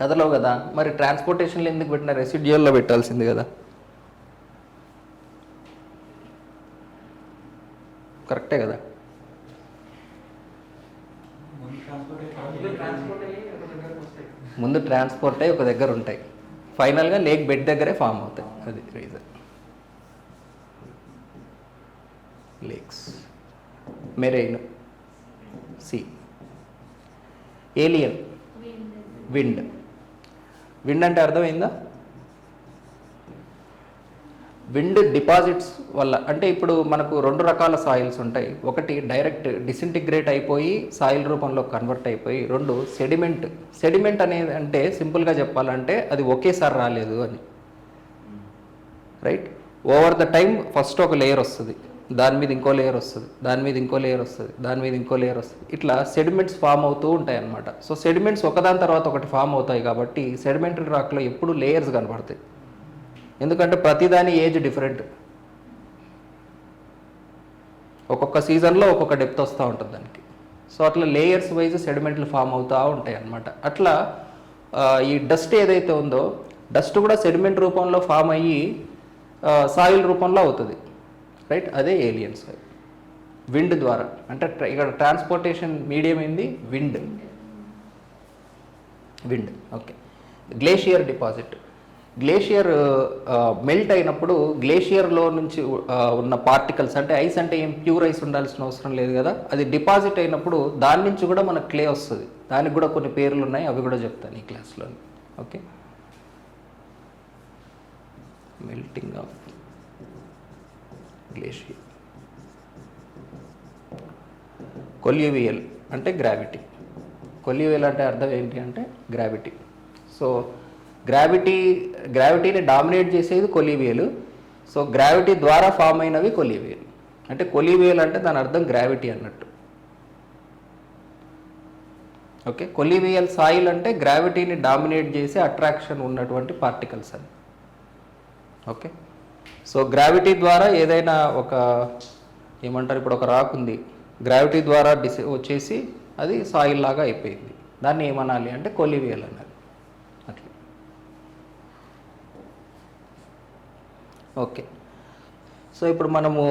S1: కదలవు కదా. మరి ట్రాన్స్పోర్టేషన్లో ఎందుకు పెట్టిన? రెసిడ్యువల్లో పెట్టాల్సింది కదా. కరెక్టే కదా. ముందు ట్రాన్స్పోర్ట్ అయ్యి ఒక దగ్గర ఉంటాయి, ఫైనల్గా లేక్ బెడ్ దగ్గరే ఫామ్ అవుతాయి. అది reason. Lakes. Marine, sea. Aeolian, wind. Wind అంటే అర్థమైందా? విండ్ డిపాజిట్స్ వల్ల, అంటే ఇప్పుడు మనకు 2 రకాల సాయిల్స్ ఉంటాయి. ఒకటి డైరెక్ట్ డిసింటిగ్రేట్ అయిపోయి సాయిల్ రూపంలో కన్వర్ట్ అయిపోయి, 2 సెడిమెంట్. సెడిమెంట్ అనేది అంటే సింపుల్గా చెప్పాలంటే అది ఒకేసారి రాలేదు అని, right? Over the time first ఒక లేయర్ వస్తుంది, దాని మీద ఇంకో లేయర్ వస్తుంది, దాని మీద ఇంకో లేయర్ వస్తుంది, దాని మీద ఇంకో లేయర్ వస్తుంది, ఇట్లా సెడిమెంట్స్ ఫామ్ అవుతూ ఉంటాయి అన్నమాట. సో సెడిమెంట్స్ ఒకదాని తర్వాత ఒకటి ఫామ్ అవుతాయి కాబట్టి సెడిమెంటరీ రాక్లో ఎప్పుడు లేయర్స్ కనబడతాయి. ఎందుకంటే ప్రతిదాని ఏజ్ డిఫరెంట్, ఒక్కొక్క సీజన్లో ఒక్కొక్క డెప్త్ వస్తూ ఉంటుంది దానికి. సో అట్లా లేయర్స్ వైజ్ సెడిమెంట్లు ఫామ్ అవుతూ ఉంటాయి అన్నమాట. అట్లా ఈ డస్ట్ ఏదైతే ఉందో, డస్ట్ కూడా సెడిమెంట్ రూపంలో ఫామ్ అయ్యి సాయిల్ రూపంలో అవుతుంది, రైట్? అదే ఏలియన్ సాయిల్. విండ్ ద్వారా, అంటే ఇక్కడ ట్రాన్స్పోర్టేషన్ మీడియం ఏంది? Wind. Wind, okay. Glacier deposit. Glacier melt అయినప్పుడు గ్లేషియర్లో నుంచి ఉన్న పార్టికల్స్, అంటే ఐస్ అంటే ఏం ప్యూర్ ఐస్ ఉండాల్సిన అవసరం లేదు కదా, అది డిపాజిట్ అయినప్పుడు దాని నుంచి కూడా మనకు క్లే వస్తుంది. దానికి కూడా కొన్ని పేర్లు ఉన్నాయి, అవి కూడా చెప్తాను ఈ క్లాస్లో. Okay. Melting of glacier. Colluvial అంటే గ్రావిటీ. కొల్యూవియల్ అంటే అర్థం ఏంటి అంటే గ్రావిటీ. సో గ్రావిటీని డామినేట్ చేసేది కొలీవియల్. సో గ్రావిటీ ద్వారా ఫామ్ అయినవి కొలీవియల్. అంటే కొలీవియల్ అంటే దాని అర్థం గ్రావిటీ అన్నట్టు. ఓకే. కొలీవియల్ సాయిల్ అంటే గ్రావిటీని డామినేట్ చేసే అట్రాక్షన్ ఉన్నటువంటి పార్టికల్స్ అని. ఓకే. సో గ్రావిటీ ద్వారా ఏదైనా ఒక ఏమంటారు, ఇప్పుడు ఒక రాక్ ఉంది, గ్రావిటీ ద్వారా వచ్చేసి అది సాయిల్ లాగా అయిపోయింది, దాన్ని ఏమనాలి అంటే కొలీవియల్ అనాలి. అట్లా. ఓకే. సో ఇప్పుడు మనము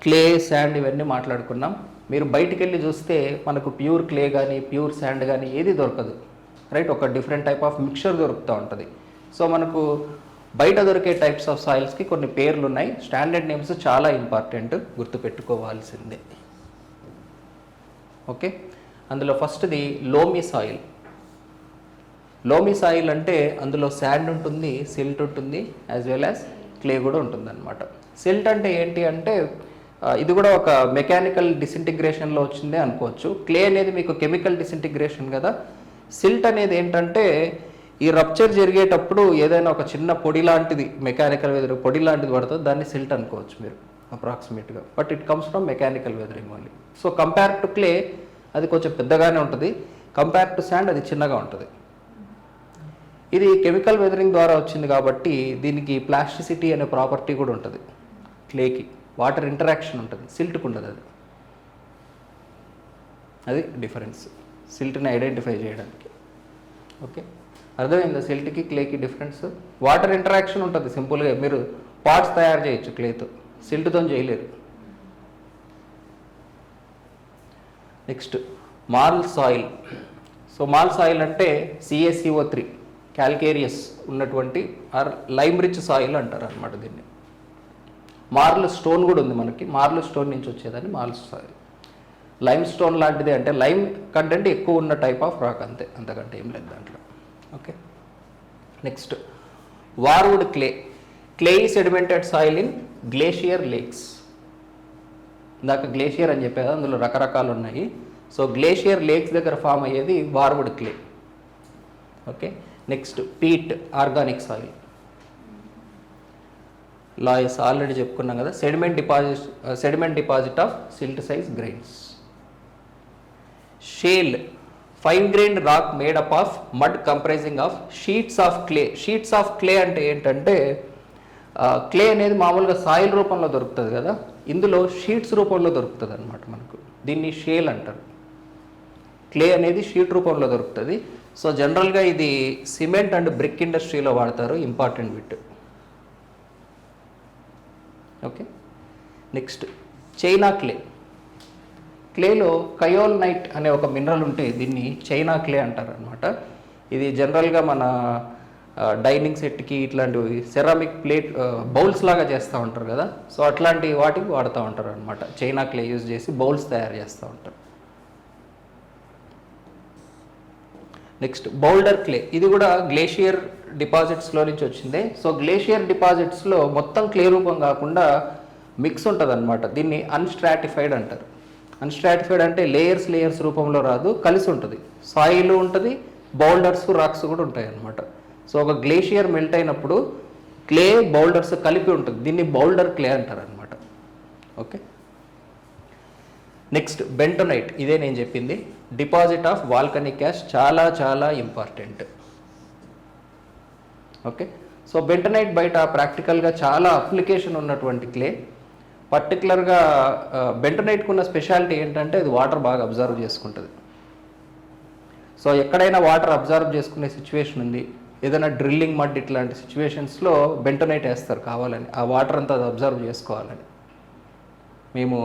S1: క్లే, శాండ్ ఇవన్నీ మాట్లాడుకున్నాం. మీరు బయటికి వెళ్ళి చూస్తే మనకు ప్యూర్ క్లే కానీ ప్యూర్ శాండ్ కానీ ఏది దొరకదు, రైట్? ఒక డిఫరెంట్ టైప్ ఆఫ్ మిక్చర్ దొరుకుతూ ఉంటుంది. సో మనకు బయట దొరికే టైప్స్ ఆఫ్ సాయిల్స్కి కొన్ని పేర్లు ఉన్నాయి. స్టాండర్డ్ నేమ్స్ చాలా ఇంపార్టెంట్, గుర్తుపెట్టుకోవాల్సిందే. ఓకే. అందులో ఫస్ట్ది లోమీ సాయిల్. లోమీ సాయిల్ అంటే అందులో శాండ్ ఉంటుంది, సిల్ట్ ఉంటుంది, యాజ్ వెల్ యాజ్ క్లే కూడా ఉంటుంది అనమాట. సిల్ట్ అంటే ఏంటి అంటే ఇది కూడా ఒక మెకానికల్ డిసింటిగ్రేషన్లో వచ్చిందే అనుకోవచ్చు. క్లే అనేది మీకు కెమికల్ డిసింటిగ్రేషన్ కదా. సిల్ట్ అనేది ఏంటంటే ఈ రప్చర్ జరిగేటప్పుడు ఏదైనా ఒక చిన్న పొడి లాంటిది, మెకానికల్ వెదర్ పొడి లాంటిది పడుతుంది, దాన్ని సిల్ట్ అనుకోవచ్చు మీరు అప్రాక్సిమేట్గా. But it comes from mechanical weathering only. So compare to clay అది కొంచెం పెద్దగానే ఉంటుంది, కంపేర్ టు శాండ్ అది చిన్నగా ఉంటుంది. ఇది కెమికల్ వెదరింగ్ ద్వారా వచ్చింది కాబట్టి దీనికి ప్లాస్టిసిటీ అనే ప్రాపర్టీ కూడా ఉంటుంది. క్లేకి వాటర్ ఇంటరాక్షన్ ఉంటుంది, సిల్ట్కి ఉండదు. అది డిఫరెన్స్ సిల్ట్ని ఐడెంటిఫై చేయడానికి. ఓకే. అర్థమైందా సిల్ట్కి క్లేకి డిఫరెన్స్? వాటర్ ఇంటరాక్షన్ ఉంటుంది, సింపుల్గా మీరు పాట్స్ తయారు చేయొచ్చు క్లేతో, సిల్ట్తో చేయలేరు. Next marl soil. So marl soil అంటే CaCO3 క్యాల్కేరియస్ ఉన్నటువంటి ఆర్ లైమ్ రిచ్ సాయిల్ అంటారు అనమాట దీన్ని. మార్ల్ స్టోన్ కూడా ఉంది మనకి, మార్ల్ స్టోన్ నుంచి వచ్చేదాన్ని మార్ల్ సాయిల్. లైమ్ స్టోన్ లాంటిది, అంటే లైమ్ కంటెంట్ ఎక్కువ ఉన్న టైప్ ఆఫ్ రాక్, అంతే, అంతకంటే ఏం లేదు దాంట్లో. Okay. Next varved clay. Clay sedimented soil in glacier lakes. ఇందాక గ్లేషియర్ అని చెప్పేది, అందులో రకరకాలు ఉన్నాయి. సో గ్లేషియర్ లేక్స్ దగ్గర ఫామ్ అయ్యేది varved clay. Okay. Next peat, organic soil. Loess already చెప్పుకున్నాం కదా. Sediment deposit of silt size grains. Shale, fine grain rock made up of mud comprising of sheets of clay. Sheets of clay అంటే ఏంటంటే clay అనేది మామూలుగా soil రూపంలో దొరుకుతుంది కదా, ఇందులో షీట్స్ రూపంలో దొరుకుతుంది అనమాట మనకు. దీన్ని షేల్ అంటారు. క్లే అనేది షీట్ రూపంలో దొరుకుతుంది. సో జనరల్గా ఇది సిమెంట్ అండ్ బ్రిక్ ఇండస్ట్రీలో వాడతారు, important bit. Okay. Next China clay. క్లేలో కయోల్నైట్ అనే ఒక మినరల్ ఉంటే దీన్ని చైనా క్లే అంటారు అనమాట. ఇది జనరల్గా మన డైనింగ్ సెట్కి ఇట్లాంటివి సెరామిక్ ప్లేట్ బౌల్స్ లాగా చేస్తూ ఉంటారు కదా, సో అట్లాంటి వాటికి వాడుతూ ఉంటారు అనమాట. చైనా క్లే యూజ్ చేసి బౌల్స్ తయారు చేస్తూ ఉంటారు. నెక్స్ట్ బౌల్డర్ క్లే, ఇది కూడా గ్లేషియర్ డిపాజిట్స్లో నుంచి వచ్చింది. సో గ్లేషియర్ డిపాజిట్స్లో మొత్తం క్లే రూపం కాకుండా మిక్స్ ఉంటుంది అనమాట. దీన్ని అన్స్ట్రాటిఫైడ్ అంటారు. అన్స్ట్రాటిఫైడ్ అంటే లేయర్స్ రూపంలో రాదు, కలిసి ఉంటుంది. సాయిల్ ఉంటుంది, బౌల్డర్స్ రాక్స్ కూడా ఉంటాయి అన్నమాట. సో ఒక గ్లేషియర్ మెల్ట్ అయినప్పుడు క్లే బౌల్డర్స్ కలిపి ఉంటుంది, దీన్ని బౌల్డర్ క్లే అంటారు అనమాట. ఓకే, నెక్స్ట్ బెంటోనైట్, ఇదే నేను చెప్పింది డిపాజిట్ ఆఫ్ వాల్కనిక్ యాష్, చాలా చాలా ఇంపార్టెంట్. ఓకే, సో బెంటోనైట్ బయట ప్రాక్టికల్గా చాలా అప్లికేషన్ ఉన్నటువంటి క్లే. పర్టికులర్గా బెంటోనైట్కి ఉన్న స్పెషాలిటీ ఏంటంటే ఇది వాటర్ బాగా అబ్జర్వ్ చేసుకుంటుంది. సో ఎక్కడైనా వాటర్ అబ్జర్వ్ చేసుకునే సిచ్యువేషన్ ఉంది, ఏదైనా డ్రిల్లింగ్ మడ్ ఇట్లాంటి సిచ్యువేషన్స్లో బెంటోనైట్ వేస్తారు కావాలని, ఆ వాటర్ అంతా అబ్జర్వ్ చేసుకోవాలని. మేము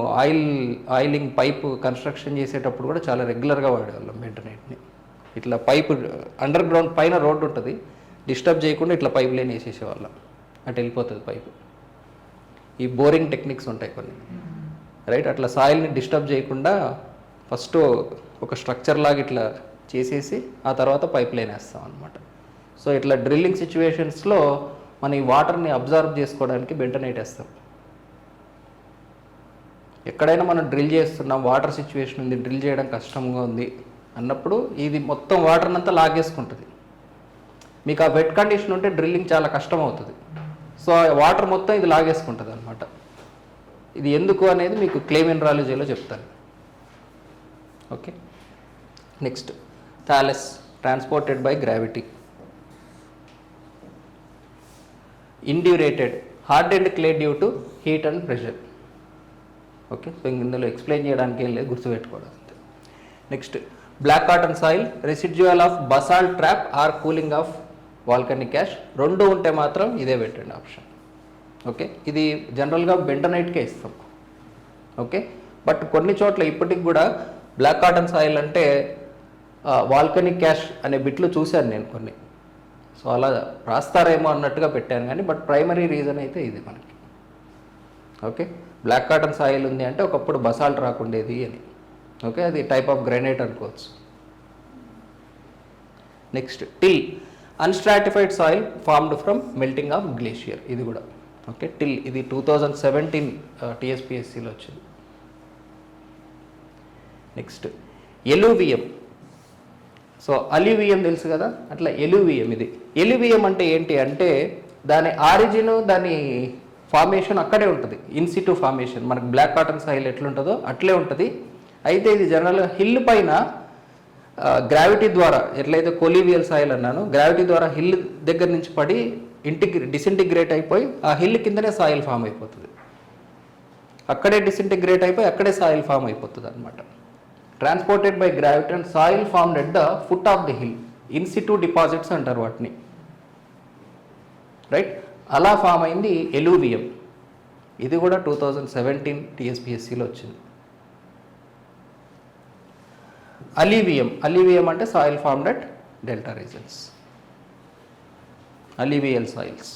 S1: ఆయిలింగ్ పైప్ కన్స్ట్రక్షన్ చేసేటప్పుడు కూడా చాలా రెగ్యులర్గా వాడేవాళ్ళం బెంటోనైట్ని. ఇట్లా పైప్ అండర్ గ్రౌండ్ పైన రోడ్డు ఉంటుంది, డిస్టర్బ్ చేయకుండా ఇట్లా పైప్ లైన్ వేసేసేవాళ్ళం, అటు వెళ్ళిపోతుంది పైపు. ఈ బోరింగ్ టెక్నిక్స్ ఉంటాయి కొన్ని, రైట్, అట్లా సాయిల్ని డిస్టర్బ్ చేయకుండా ఫస్ట్ ఒక స్ట్రక్చర్ లాగా ఇట్లా చేసేసి ఆ తర్వాత పైప్ లైన్ వేస్తాం అనమాట. సో ఇట్లా డ్రిల్లింగ్ సిచ్యువేషన్స్లో మన ఈ వాటర్ని అబ్జర్వ్ చేసుకోవడానికి బెంటోనైట్ వేస్తాం. ఎక్కడైనా మనం డ్రిల్ చేస్తున్నాం, వాటర్ సిచ్యువేషన్ ఉంది, డ్రిల్ చేయడం కష్టంగా ఉంది అన్నప్పుడు ఇది మొత్తం వాటర్ని అంతా లాగేసుకుంటుంది. మీకు ఆ వెట్ కండిషన్ ఉంటే డ్రిల్లింగ్ చాలా కష్టం అవుతుంది. సో ఆ వాటర్ మొత్తం ఇది లాగేసుకుంటుంది అనమాట. ఇది ఎందుకు అనేది మీకు క్లే మినరాలజీలో చెప్తాను. Okay, next talus, transported by gravity. Indurated, hardened clay due to heat and pressure. Okay, so ఇందులో ఎక్స్ప్లెయిన్ చేయడానికి ఏం లేదు, గుర్తుపెట్టుకోవడం అంతే. Next black cotton soil, residual of basalt trap or cooling of volcanic ash. రెండు ఉంటే మాత్రం ఇదే పెట్టండి ఆప్షన్. ఓకే, ఇది జనరల్గా బెంటోనైట్కే ఇస్తాం. ఓకే, బట్ కొన్ని చోట్ల ఇప్పటికి కూడా బ్లాక్ కాటన్ సాయిల్ అంటే వాల్కనిక్ యాష్ అనే బిట్లు చూశాను నేను కొన్ని. సో అలా రాస్తారేమో అన్నట్టుగా పెట్టాను కానీ, బట్ ప్రైమరీ రీజన్ అయితే ఇది మనకి. ఓకే, బ్లాక్ కాటన్ సాయిల్ ఉంది అంటే ఒకప్పుడు బసాల్ట్ రాకుండేది అని. ఓకే, అది టైప్ ఆఫ్ గ్రానైట్ అనుకోవచ్చు. Next till, unstratified soil formed from melting of glacier. ఇది కూడా ఓకే, టిల్ ఇది 2017 టీఎస్పిఎస్సిలో వచ్చింది. నెక్స్ట్ ఎలూవియం. సో అల్యూవియం తెలుసు కదా, అట్లా ఎలూవియం. ఇది ఎలూవియం అంటే ఏంటి అంటే దాని ఆరిజిన్, దాని ఫార్మేషన్ అక్కడే ఉంటుంది, ఇన్సిటు ఫార్మేషన్. మనకు బ్లాక్ కాటన్ సాయిల్ ఎట్లుంటుందో అట్లే ఉంటుంది. అయితే ఇది జనరల్గా హిల్ పైన గ్రావిటీ ద్వారా, ఎట్లయితే కొలీవియల్ సాయిల్ అన్నాను, గ్రావిటీ ద్వారా హిల్ దగ్గర నుంచి పడి డిసింటిగ్రేట్ అయిపోయి ఆ హిల్ కిందనే సాయిల్ ఫామ్ అయిపోతుంది. అక్కడే డిసింటిగ్రేట్ అయిపోయి అక్కడే సాయిల్ ఫామ్ అయిపోతుంది అనమాట. Transported by gravity and soil formed at the foot of the hill, in situ deposits అంటారు వాటిని, రైట్. అలా ఫామ్ అయింది ఎలూవియం. ఇది కూడా 2017 టీఎస్పిఎస్సిలో వచ్చింది. అలీవియం, అలీవియం అంటే soil formed at delta regions, alluvial soils.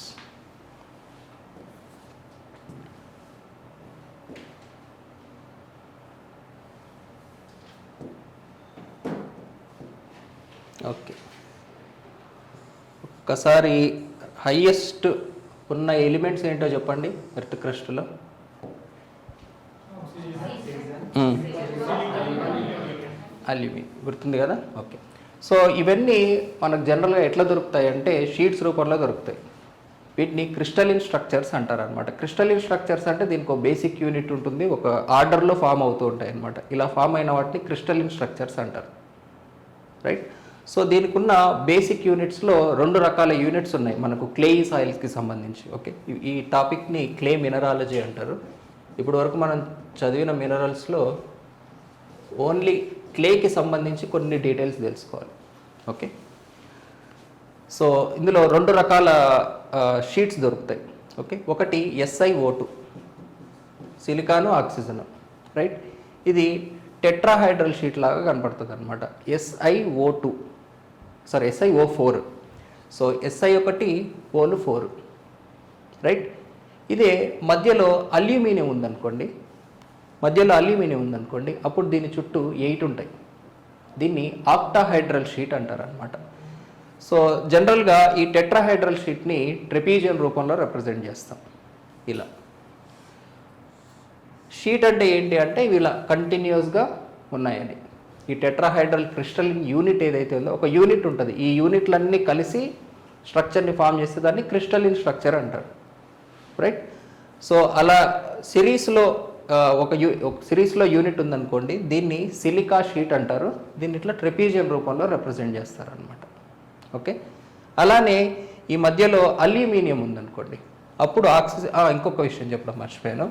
S1: Okay, ఒక్కసారి హైయెస్ట్ ఉన్న ఎలిమెంట్స్ ఏంటో చెప్పండి ఎర్త్ క్రస్ట్లో. అల్యూమినియం గుర్తుంది కదా. ఓకే, సో ఇవన్నీ మనకు జనరల్గా ఎట్లా దొరుకుతాయి అంటే షీట్స్ రూపంలో దొరుకుతాయి. వీటిని క్రిస్టలిన్ స్ట్రక్చర్స్ అంటారు అనమాట. క్రిస్టలిన్ స్ట్రక్చర్స్ అంటే దీనికి ఒక బేసిక్ యూనిట్ ఉంటుంది, ఒక ఆర్డర్లో ఫామ్ అవుతూ ఉంటాయి అనమాట. ఇలా ఫామ్ అయిన వాటిని క్రిస్టలిన్ స్ట్రక్చర్స్ అంటారు, రైట్. సో దీనికి ఉన్న బేసిక్ యూనిట్స్లో 2 రకాల యూనిట్స్ ఉన్నాయి మనకు క్లేయి సాయిల్స్కి సంబంధించి. ఓకే, ఈ టాపిక్ని క్లే మినరాలజీ అంటారు. ఇప్పుడు వరకు మనం చదివిన మినరల్స్లో ఓన్లీ క్లేకి సంబంధించి కొన్ని డీటెయిల్స్ తెలుసుకోవాలి. ఓకే, సో ఇందులో 2 రకాల షీట్స్ దొరుకుతాయి. ఓకే, ఒకటి SiO2, సిలికాను ఆక్సిజన్, రైట్. ఇది టెట్రాహైడ్రల్ షీట్ లాగా కనపడుతుంది అనమాట. SiO2 sorry SiO4. So Si ఒకటి ఓలు 4, రైట్. ఇదే మధ్యలో అల్యూమినియం ఉందనుకోండి, అప్పుడు దీని చుట్టూ 8 ఉంటాయి. దీన్ని ఆక్టాహైడ్రల్ షీట్ అంటారు అనమాట. సో జనరల్గా ఈ టెట్రాహైడ్రల్ షీట్ని ట్రెపీజియం రూపంలో రిప్రజెంట్ చేస్తాం. ఇలా షీట్ అంటే ఏంటి అంటే ఇవి ఇలా కంటిన్యూస్గా ఉన్నాయని. ఈ టెట్రాహైడ్రల్ క్రిస్టలిన్ యూనిట్ ఏదైతే ఉందో ఒక యూనిట్ ఉంటుంది. ఈ యూనిట్లన్నీ కలిసి స్ట్రక్చర్ని ఫామ్ చేస్తే దాన్ని క్రిస్టలిన్ స్ట్రక్చర్ అంటారు, రైట్. సో అలా సిరీస్లో ఒక సిరీస్లో యూనిట్ ఉందనుకోండి, దీన్ని సిలికా షీట్ అంటారు. దీన్ని ఇట్లా ట్రెపీజియం రూపంలో రిప్రజెంట్ చేస్తారు అనమాట. ఓకే. అలానే ఈ మధ్యలో అల్యూమినియం ఉందనుకోండి, అప్పుడు ఆక్సిజన్. ఇంకొక విషయం చెప్పడం మర్చిపోయాను,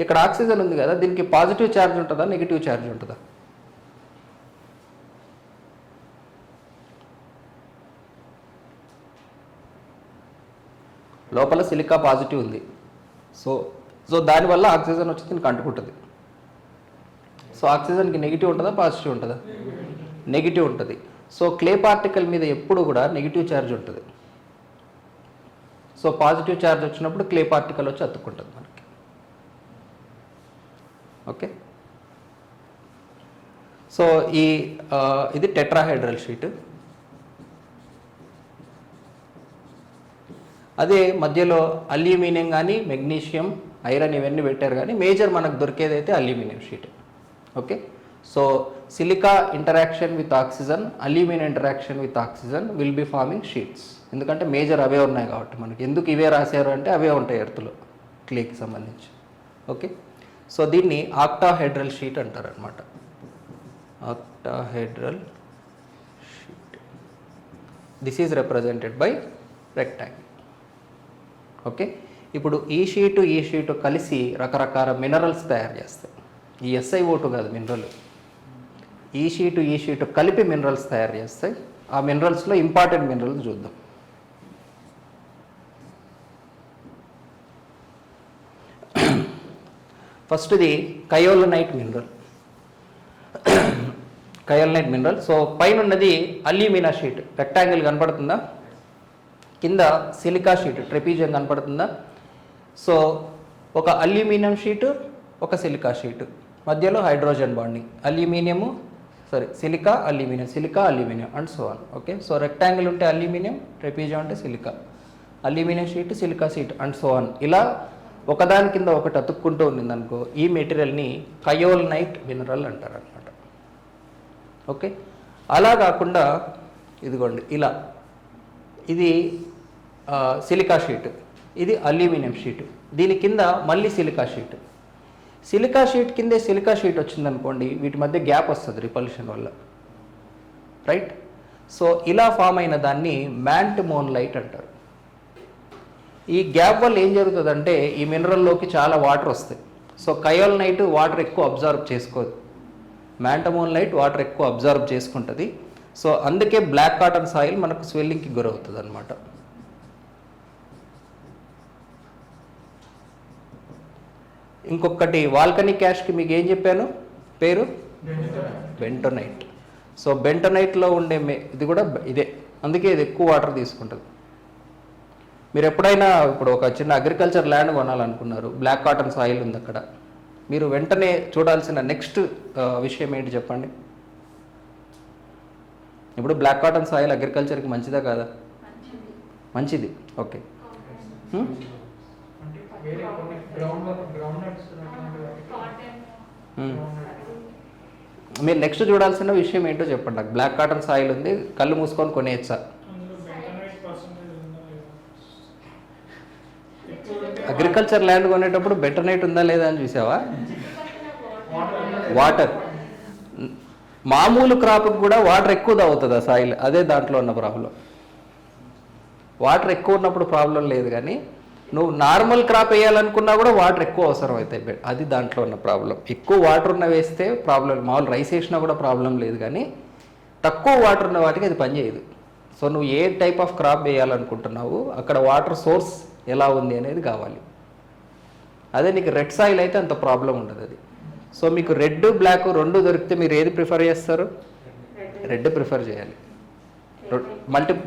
S1: ఇక్కడ ఆక్సిజన్ ఉంది కదా, దీనికి పాజిటివ్ ఛార్జ్ ఉంటుందా, నెగిటివ్ ఛార్జ్ ఉంటుందా? లోపల సిలికా పాజిటివ్ ఉంది. సో దానివల్ల ఆక్సిజన్ వచ్చి దీనికి అంటుకుంటుంది. సో ఆక్సిజన్కి నెగిటివ్ ఉంటుందా, పాజిటివ్ ఉంటుందా? నెగిటివ్ ఉంటుంది. సో క్లే పార్టికల్ మీద ఎప్పుడు కూడా నెగిటివ్ ఛార్జ్ ఉంటుంది. సో పాజిటివ్ ఛార్జ్ వచ్చినప్పుడు క్లే పార్టికల్ వచ్చి అతుక్కుంటుంది మనకి. ఓకే. సో ఇది టెట్రాహైడ్రల్ షీట్. అదే మధ్యలో అల్యూమినియం కానీ మెగ్నీషియం, ఐరన్ ఇవన్నీ పెట్టారు, కానీ మేజర్ మనకు దొరికేదైతే aluminium sheet. Okay. So silica interaction with oxygen, aluminium interaction with oxygen will be forming sheets. ఎందుకంటే మేజర్ అవే ఉన్నాయి కాబట్టి మనకి. ఎందుకు ఇవే రాశారు అంటే అవే ఉంటాయి ఎర్త్లో క్లేకి సంబంధించి. ఓకే. సో దీన్ని ఆక్టాహైడ్రల్ షీట్ అంటారు అనమాట. Octahedral sheet. This is represented by rectangle. Okay. ఇప్పుడు ఈ షీటు కలిసి రకరకాల మినరల్స్ తయారు చేస్తాయి. ఈ SiO2 కాదు మినరల్, ఈ షీటు కలిపి మినరల్స్ తయారు చేస్తాయి. ఆ మినరల్స్లో ఇంపార్టెంట్ మినరల్స్ చూద్దాం. ఫస్ట్ది కయోలనైట్ మినరల్. సో పైన ఉన్నది అల్యూమినా షీట్, రెక్టాంగిల్ కనపడుతుందా? కింద సిలికా షీట్ ట్రెపీజియం కనపడుతుందా? సో ఒక అల్యూమినియం షీటు, ఒక సిలికా షీటు, మధ్యలో hydrogen bonding. Silica aluminium and so on. Okay. So rectangle ఉంటే అల్యూమినియం, ట్రెపీజియం అంటే silica, aluminium sheet, silica sheet and so on. ఇలా ఒకదాని కింద ఒకటి అతుక్కుంటూ ఉండింది అనుకో, ఈ మెటీరియల్ని కయోలనైట్ మినరల్ అంటారు అనమాట. ఓకే. అలా కాకుండా ఇదిగోండి ఇలా, ఇది సిలికా షీట్, ఇది అల్యూమినియం షీట్, దీని కింద మళ్ళీ సిలికా షీట్. సిలికా షీట్ కిందే సిలికా షీట్ వచ్చిందనుకోండి, వీటి మధ్య గ్యాప్ వస్తుంది రిపల్షన్ వల్ల, రైట్. సో ఇలా ఫామ్ అయిన దాన్ని మ్యాంట్ మోన్లైట్ అంటారు. ఈ గ్యాప్ వల్ల ఏం జరుగుతుందంటే ఈ మినరల్లోకి చాలా వాటర్ వస్తాయి. సో కయోలనైట్ వాటర్ ఎక్కువ అబ్జర్వ్ చేసుకోదు, మ్యాంటమోన్లైట్ వాటర్ ఎక్కువ అబ్జర్వ్ చేసుకుంటుంది. సో అందుకే బ్లాక్ కాటన్ సాయిల్ మనకు స్వెల్లింగ్కి గురవుతుంది అనమాట. ఇంకొకటి వాల్కనిక్ యాష్కి మీకు ఏం చెప్పాను పేరు? బెంటోనైట్. సో బెంటోనైట్లో ఉండే ఇది కూడా ఇదే, అందుకే ఇది ఎక్కువ వాటర్ తీసుకుంటుంది. మీరు ఎప్పుడైనా ఇప్పుడు ఒక చిన్న అగ్రికల్చర్ ల్యాండ్ కొనాలనుకున్నారు, బ్లాక్ కాటన్ సాయిల్ ఉంది అక్కడ, మీరు వెంటనే చూడాల్సిన నెక్స్ట్ విషయం ఏంటి చెప్పండి? ఇప్పుడు బ్లాక్ కాటన్ సాయిల్ అగ్రికల్చర్కి మంచిదా కాదా? మంచిది. ఓకే. మీరు నెక్స్ట్ చూడాల్సిన విషయం ఏంటో చెప్పండి నాకు. బ్లాక్ కాటన్ సాయిల్ ఉంది, కళ్ళు మూసుకొని కొనేయచ్చా? అగ్రికల్చర్ ల్యాండ్ కొనేటప్పుడు బెంటోనైట్ ఉందా లేదా అని చూసావా? వాటర్, మామూలు క్రాప్కి కూడా వాటర్ ఎక్కువ తాగుతుంది ఆ సాయిల్, అదే దాంట్లో ఉన్న ప్రాబ్లం. వాటర్ ఎక్కువ ఉన్నప్పుడు ప్రాబ్లం లేదు, కానీ నువ్వు నార్మల్ క్రాప్ వేయాలనుకున్నా కూడా వాటర్ ఎక్కువ అవసరం అవుతాయి, అది దాంట్లో ఉన్న ప్రాబ్లం. ఎక్కువ వాటర్ ఉన్న వేస్తే ప్రాబ్లం, మామూలు రైస్ వేసినా కూడా ప్రాబ్లం లేదు, కానీ తక్కువ వాటర్ ఉన్న వాటికి అది పనిచేయదు. సో నువ్వు ఏ టైప్ ఆఫ్ క్రాప్ వేయాలనుకుంటున్నావు, అక్కడ వాటర్ సోర్స్ ఎలా ఉంది అనేది కావాలి. అదే నీకు రెడ్ సాయిల్ అయితే అంత ప్రాబ్లం ఉండదు అది. సో మీకు రెడ్ బ్లాక్ రెండు దొరికితే మీరు ఏది ప్రిఫర్ చేస్తారు? రెడ్ ప్రిఫర్ చేయాలి.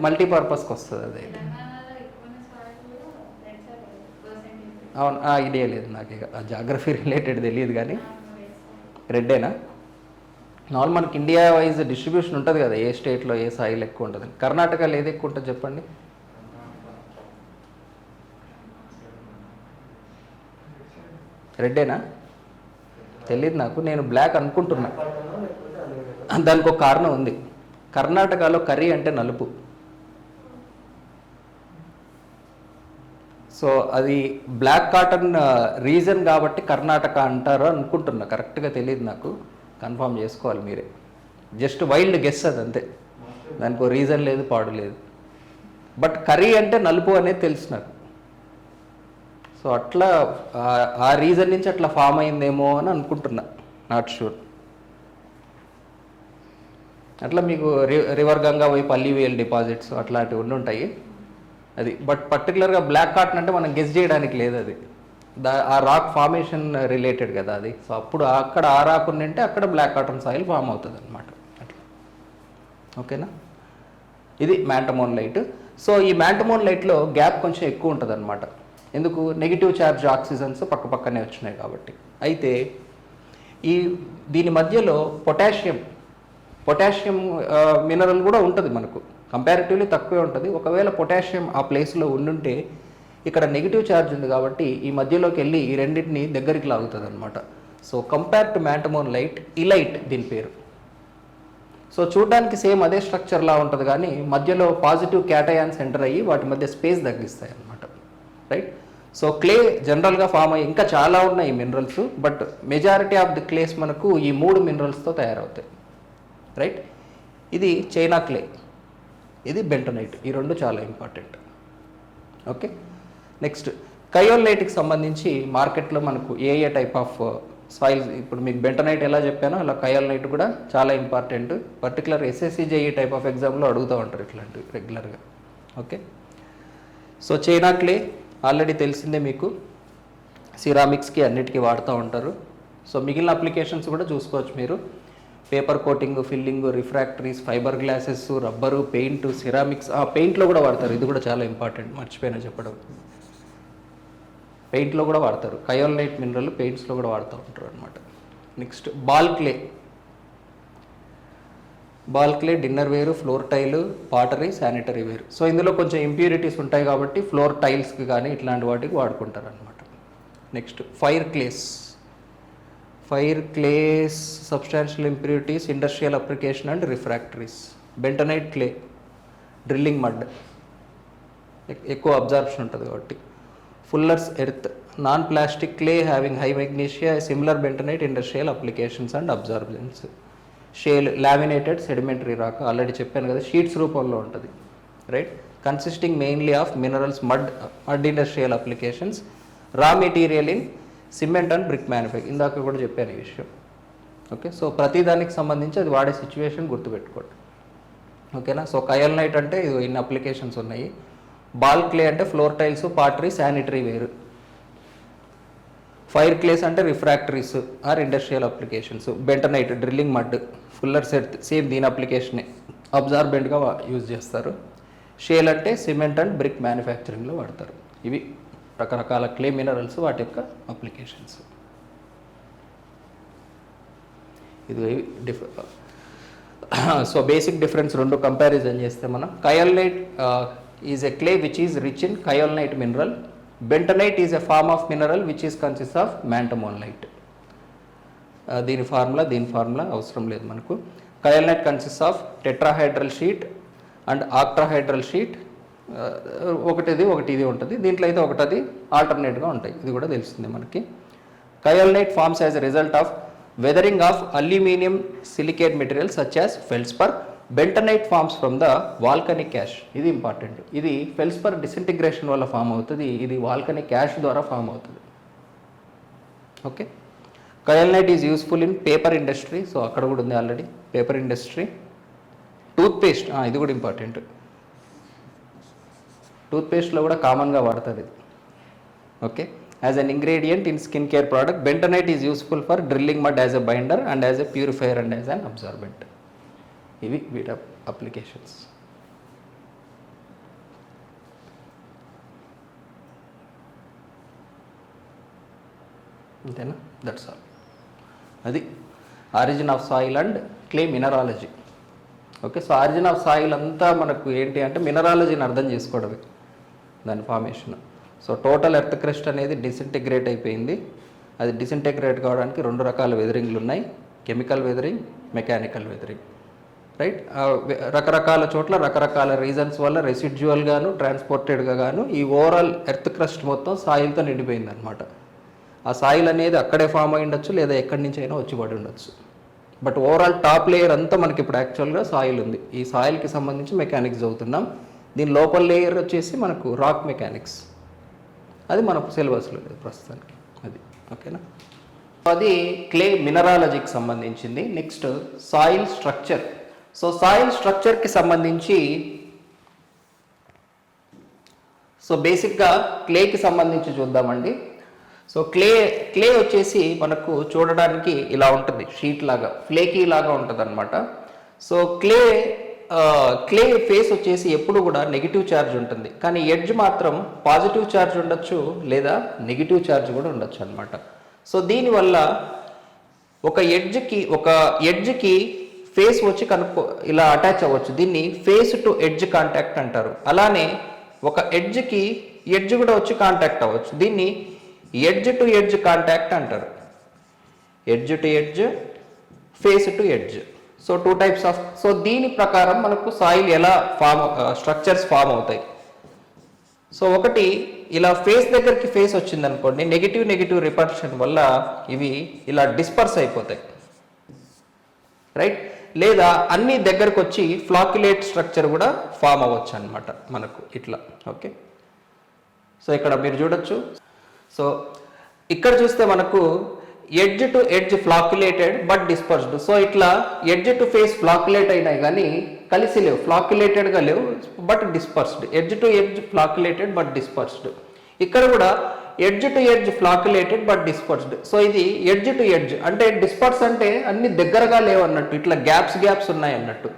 S1: మల్టీపర్పస్కి వస్తుంది అది.
S3: తెలంగాణలో ఎక్కువ సాయిలు రెడ్ సాయిల్ పర్సెంటేజ్
S1: అవును, ఆ ఐడియా లేదు నాకు, ఇక ఆ జాగ్రఫీ రిలేటెడ్ తెలియదు కానీ రెడ్డేనా. నార్మల్ మనకి ఇండియా వైజ్ డిస్ట్రిబ్యూషన్ ఉంటుంది కదా, ఏ స్టేట్లో ఏ సాయిల్ ఎక్కువ ఉంటుంది. కర్ణాటకలో ఏది ఎక్కువ ఉంటుంది చెప్పండి. రెడ్డేనా తెలియదు నాకు, నేను బ్లాక్ అనుకుంటున్నా. దానికి ఒక కారణం ఉంది. కర్ణాటకలో కర్రీ అంటే నలుపు. సో అది బ్లాక్ కాటన్ రీజన్ కాబట్టి కర్ణాటక అంటారు అనుకుంటున్నా, కరెక్ట్గా తెలియదు నాకు, కన్ఫర్మ్ చేసుకోవాలి మీరే. జస్ట్ వైల్డ్ గెస్ అది అంతే, దానికి రీజన్ లేదు పాడు లేదు. బట్ కర్రీ అంటే నలుపు అనేది తెలుసు నాకు. సో అట్లా ఆ రీజన్ నుంచి అట్లా ఫామ్ అయిందేమో అని అనుకుంటున్నా, నాట్ షూర్. అట్లా మీకు రివర్ గంగా వైపు అల్లివేల్ డిపాజిట్స్ అట్లాంటివి ఉండి ఉంటాయి అది. బట్ పర్టికులర్గా బ్లాక్ కాటన్ అంటే మనం గెస్ చేయడానికి లేదు, అది ఆ రాక్ ఫార్మేషన్ రిలేటెడ్ కదా అది. సో అప్పుడు అక్కడ ఆ రాక్ ఉంటే అక్కడ బ్లాక్ కాటన్ సాయిల్ ఫామ్ అవుతుంది అనమాట అట్లా. ఓకేనా, ఇది మ్యాంటమోన్ లైట్. సో ఈ మ్యాంటమోన్ లైట్లో గ్యాప్ కొంచెం ఎక్కువ ఉంటుంది అనమాట. ఎందుకు? నెగిటివ్ ఛార్జ్ ఆక్సిజన్స్ పక్కనే వచ్చినాయి కాబట్టి. అయితే దీని మధ్యలో పొటాషియం మినరల్ కూడా ఉంటుంది మనకు, కంపారిటివ్లీ తక్కువే ఉంటుంది. ఒకవేళ పొటాషియం ఆ ప్లేస్లో ఉండుంటే ఇక్కడ నెగిటివ్ ఛార్జ్ ఉంది కాబట్టి ఈ మధ్యలోకి వెళ్ళి ఈ రెండింటిని దగ్గరికి లాగుతుంది అనమాట. So compare to montmorillonite, illite దీని పేరు. సో చూడడానికి సేమ్ అదే స్ట్రక్చర్లా ఉంటుంది, కానీ మధ్యలో పాజిటివ్ క్యాటయాన్స్ ఎంటర్ అయ్యి వాటి మధ్య స్పేస్ తగ్గిస్తాయి అనమాట. రైట్. సో క్లే జనరల్గా ఫామ్ అయ్యి ఇంకా చాలా ఉన్నాయి minerals, but majority of the clays మనకు ఈ 3 మినరల్స్తో తయారవుతాయి. రైట్. ఇది చైనా క్లే, ఇది బెంటనైట్. ఈ రెండు చాలా ఇంపార్టెంట్. ఓకే. నెక్స్ట్ కయోలైట్కి సంబంధించి మార్కెట్లో మనకు ఏ టైప్ ఆఫ్ సాయిల్స్, ఇప్పుడు మీకు బెంటనైట్ ఎలా చెప్పానో అలా కయోలైట్ కూడా చాలా important. Particular SSC JEE type of ఎగ్జామ్లో అడుగుతూ ఉంటారు ఇట్లాంటివి రెగ్యులర్గా. Okay. So China clay already తెలిసిందే మీకు, సిరామిక్స్కి అన్నిటికీ వాడుతూ ఉంటారు. సో మిగిలిన అప్లికేషన్స్ కూడా చూసుకోవచ్చు మీరు. Paper coating, filling, refractories, fibre glasses, rubber, paint, ceramics. పెయింట్లో కూడా వాడతారు, ఇది కూడా చాలా ఇంపార్టెంట్, మర్చిపోయినా చెప్పడం. పెయింట్లో కూడా వాడతారు, కయోలైట్ మినరల్ పెయింట్స్లో కూడా వాడుతూ ఉంటారు అనమాట. నెక్స్ట్ బాల్ క్లే డిన్నర్ వేరు, ఫ్లోర్ టైల్, పాటరీ, శానిటరీ వేరు. సో ఇందులో కొంచెం ఇంప్యూరిటీస్ ఉంటాయి కాబట్టి ఫ్లోర్ టైల్స్కి కానీ ఇట్లాంటి వాటికి వాడుకుంటారు అనమాట. Next fire clays substantial impurities, industrial application and refractories. Bentonite clay drilling mud, ఎక్కువ అబ్జార్ప్షన్ ఉంటుంది కాబట్టి. Fuller's earth non plastic clay having high magnesia, similar bentonite, industrial applications and absorbance. Shale laminated sedimentary rock, already చెప్పాను కదా, sheets రూపంలో ఉంటుంది. Right. Consisting mainly of minerals, mud industrial applications. Raw material in cement and brick manufacture, ఇందాక కూడా చెప్పాను ఈ విషయం. Okay. So ప్రతిదానికి సంబంధించి అది వాడే సిచ్యువేషన్ గుర్తుపెట్టుకోండి. ఓకేనా. సో కయోలైట్ అంటే ఇన్ని అప్లికేషన్స్ ఉన్నాయి. బాల్ క్లే అంటే ఫ్లోర్ టైల్స్, పాటరీ, శానిటరీ వేరు. ఫైర్ క్లేస్ అంటే refractories or industrial applications. Bentonite drilling mud, fuller's earth same దీని అప్లికేషనే, అబ్జార్బెంట్గా యూజ్ చేస్తారు. షేల్ అంటే సిమెంట్ అండ్ బ్రిక్ మ్యానుఫ్యాక్చరింగ్లో వాడతారు. ఇవి రకరకాల క్లే మినరల్స్, వాటి యొక్క అప్లికేషన్స్. ఇది సో బేసిక్ డిఫరెన్స్ రెండు కంపారిజన్ చేస్తే మనం, kaolinite is a clay which is rich in kaolinite mineral. Bentonite is a form of mineral which is consist of montmorillonite. దీని ఫార్ములా అవసరం లేదు మనకు. Kaolinite consist of tetrahedral sheet and octahedral sheet. ఒకటి ఇది ఉంటుంది. దీంట్లో అయితే ఒకటి ఆల్టర్నేట్గా ఉంటాయి, ఇది కూడా తెలిసిందే మనకి. Kaolinite forms as a result of weathering of aluminium silicate material such as feldspar. Bentonite forms from the volcanic ash, ఇది ఇంపార్టెంట్. ఇది ఫెల్స్పర్ డిసింటిగ్రేషన్ వల్ల ఫామ్ అవుతుంది, ఇది వాల్కనిక్ యాష్ ద్వారా ఫామ్ అవుతుంది. Okay. Kaolinite is useful in paper industry, so అక్కడ కూడా ఉంది ఆల్రెడీ, పేపర్ ఇండస్ట్రీ. టూత్పేస్ట్, ఇది కూడా ఇంపార్టెంట్. టూత్పేస్ట్లో కూడా కామన్గా వాడుతుంది ఇది. Okay. As an ingredient in skin care product, bentonite is useful for drilling mud as a binder and as a purifier and as an absorbent. ఇవి వీటి అప్లికేషన్స్. అంతేనా? That's all. అది origin of soil and clay mineralogy. Okay, so origin of soil అంతా మనకు ఏంటి అంటే మినరాలజీని అర్థం చేసుకోవడమే దాని formation. So total earth crust అనేది డిసింటిగ్రేట్ అయిపోయింది. అది డిసింటిగ్రేట్ కావడానికి 2 రకాల వెదరింగ్లు ఉన్నాయి, chemical weathering, mechanical weathering. Right, రకరకాల చోట్ల రకరకాల రీజన్స్ వల్ల రెసిడ్యువల్గాను ట్రాన్స్పోర్టెడ్గా గాను ఈ ఓవరాల్ ఎర్త్ క్రస్ట్ మొత్తం సాయిల్తో నిండిపోయింది అనమాట. ఆ సాయిల్ అనేది అక్కడే ఫామ్ అయి ఉండొచ్చు లేదా ఎక్కడి నుంచి అయినా వచ్చి పడి ఉండొచ్చు. బట్ ఓవరాల్ టాప్ లేయర్ అంతా మనకి ఇప్పుడు యాక్చువల్గా సాయిల్ ఉంది. ఈ సాయిల్కి సంబంధించి మెకానిక్స్ చదువుతున్నాం. దీని లోపల లేయర్ వచ్చేసి మనకు రాక్ మెకానిక్స్, అది మన సిలబస్లో లేదు ప్రస్తుతానికి. అది ఓకేనా? అది క్లే మినరాలజీకి సంబంధించింది. Next soil structure. So soil స్ట్రక్చర్కి సంబంధించి సో బేసిక్గా క్లేకి సంబంధించి చూద్దామండి. సో క్లే వచ్చేసి మనకు చూడడానికి ఇలా ఉంటుంది, షీట్ లాగా, ఫ్లేకీ లాగా ఉంటుంది అనమాట. సో క్లే ఫేస్ వచ్చేసి ఎప్పుడు కూడా నెగిటివ్ ఛార్జ్ ఉంటుంది, కానీ ఎడ్జ్ మాత్రం పాజిటివ్ ఛార్జ్ ఉండొచ్చు లేదా నెగిటివ్ ఛార్జ్ కూడా ఉండొచ్చు అనమాట. సో దీనివల్ల ఒక ఎడ్జ్కి ఫేస్ వచ్చి ఇలా అటాచ్ అవ్వచ్చు. దీన్ని ఫేస్ టు ఎడ్జ్ కాంటాక్ట్ అంటారు. అలానే ఒక ఎడ్జ్కి ఎడ్జ్ కూడా వచ్చి కాంటాక్ట్ అవ్వచ్చు. దీన్ని ఎడ్జ్ టు ఎడ్జ్ కాంటాక్ట్ అంటారు. Edge to edge, face to edge. So 2 types of. So దీని ప్రకారం మనకు సాయిల్ ఎలా స్ట్రక్చర్స్ ఫామ్ అవుతాయి. సో ఒకటి, ఇలా ఫేస్ దగ్గరికి ఫేస్ వచ్చింది అనుకోండి, నెగిటివ్ రిపర్షన్ వల్ల ఇవి ఇలా డిస్పర్స్ అయిపోతాయి. రైట్, లేదా అన్ని దగ్గరకు వచ్చి ఫ్లాక్యులేట్ స్ట్రక్చర్ కూడా ఫామ్ అవ్వచ్చు అనమాట మనకు ఇట్లా. ఓకే, సో ఇక్కడ మీరు చూడొచ్చు. సో ఇక్కడ చూస్తే మనకు edge to edge flocculated but dispersed. So ఇట్లా ఎడ్జ్ టు ఫేస్ ఫ్లాక్యులేట్ అయినాయి కానీ కలిసి లేవు, ఫ్లాక్యులేటెడ్గా లేవు but dispersed. Edge to edge flocculated but dispersed. ఇక్కడ కూడా edge to edge flocculated but dispersed. So ఇది ఎడ్జ్ టు ఎడ్జ్ అంటే డిస్పర్స్ అంటే అన్ని దగ్గరగా లేవు అన్నట్టు, ఇట్లా గ్యాప్స్ ఉన్నాయి అన్నట్టు.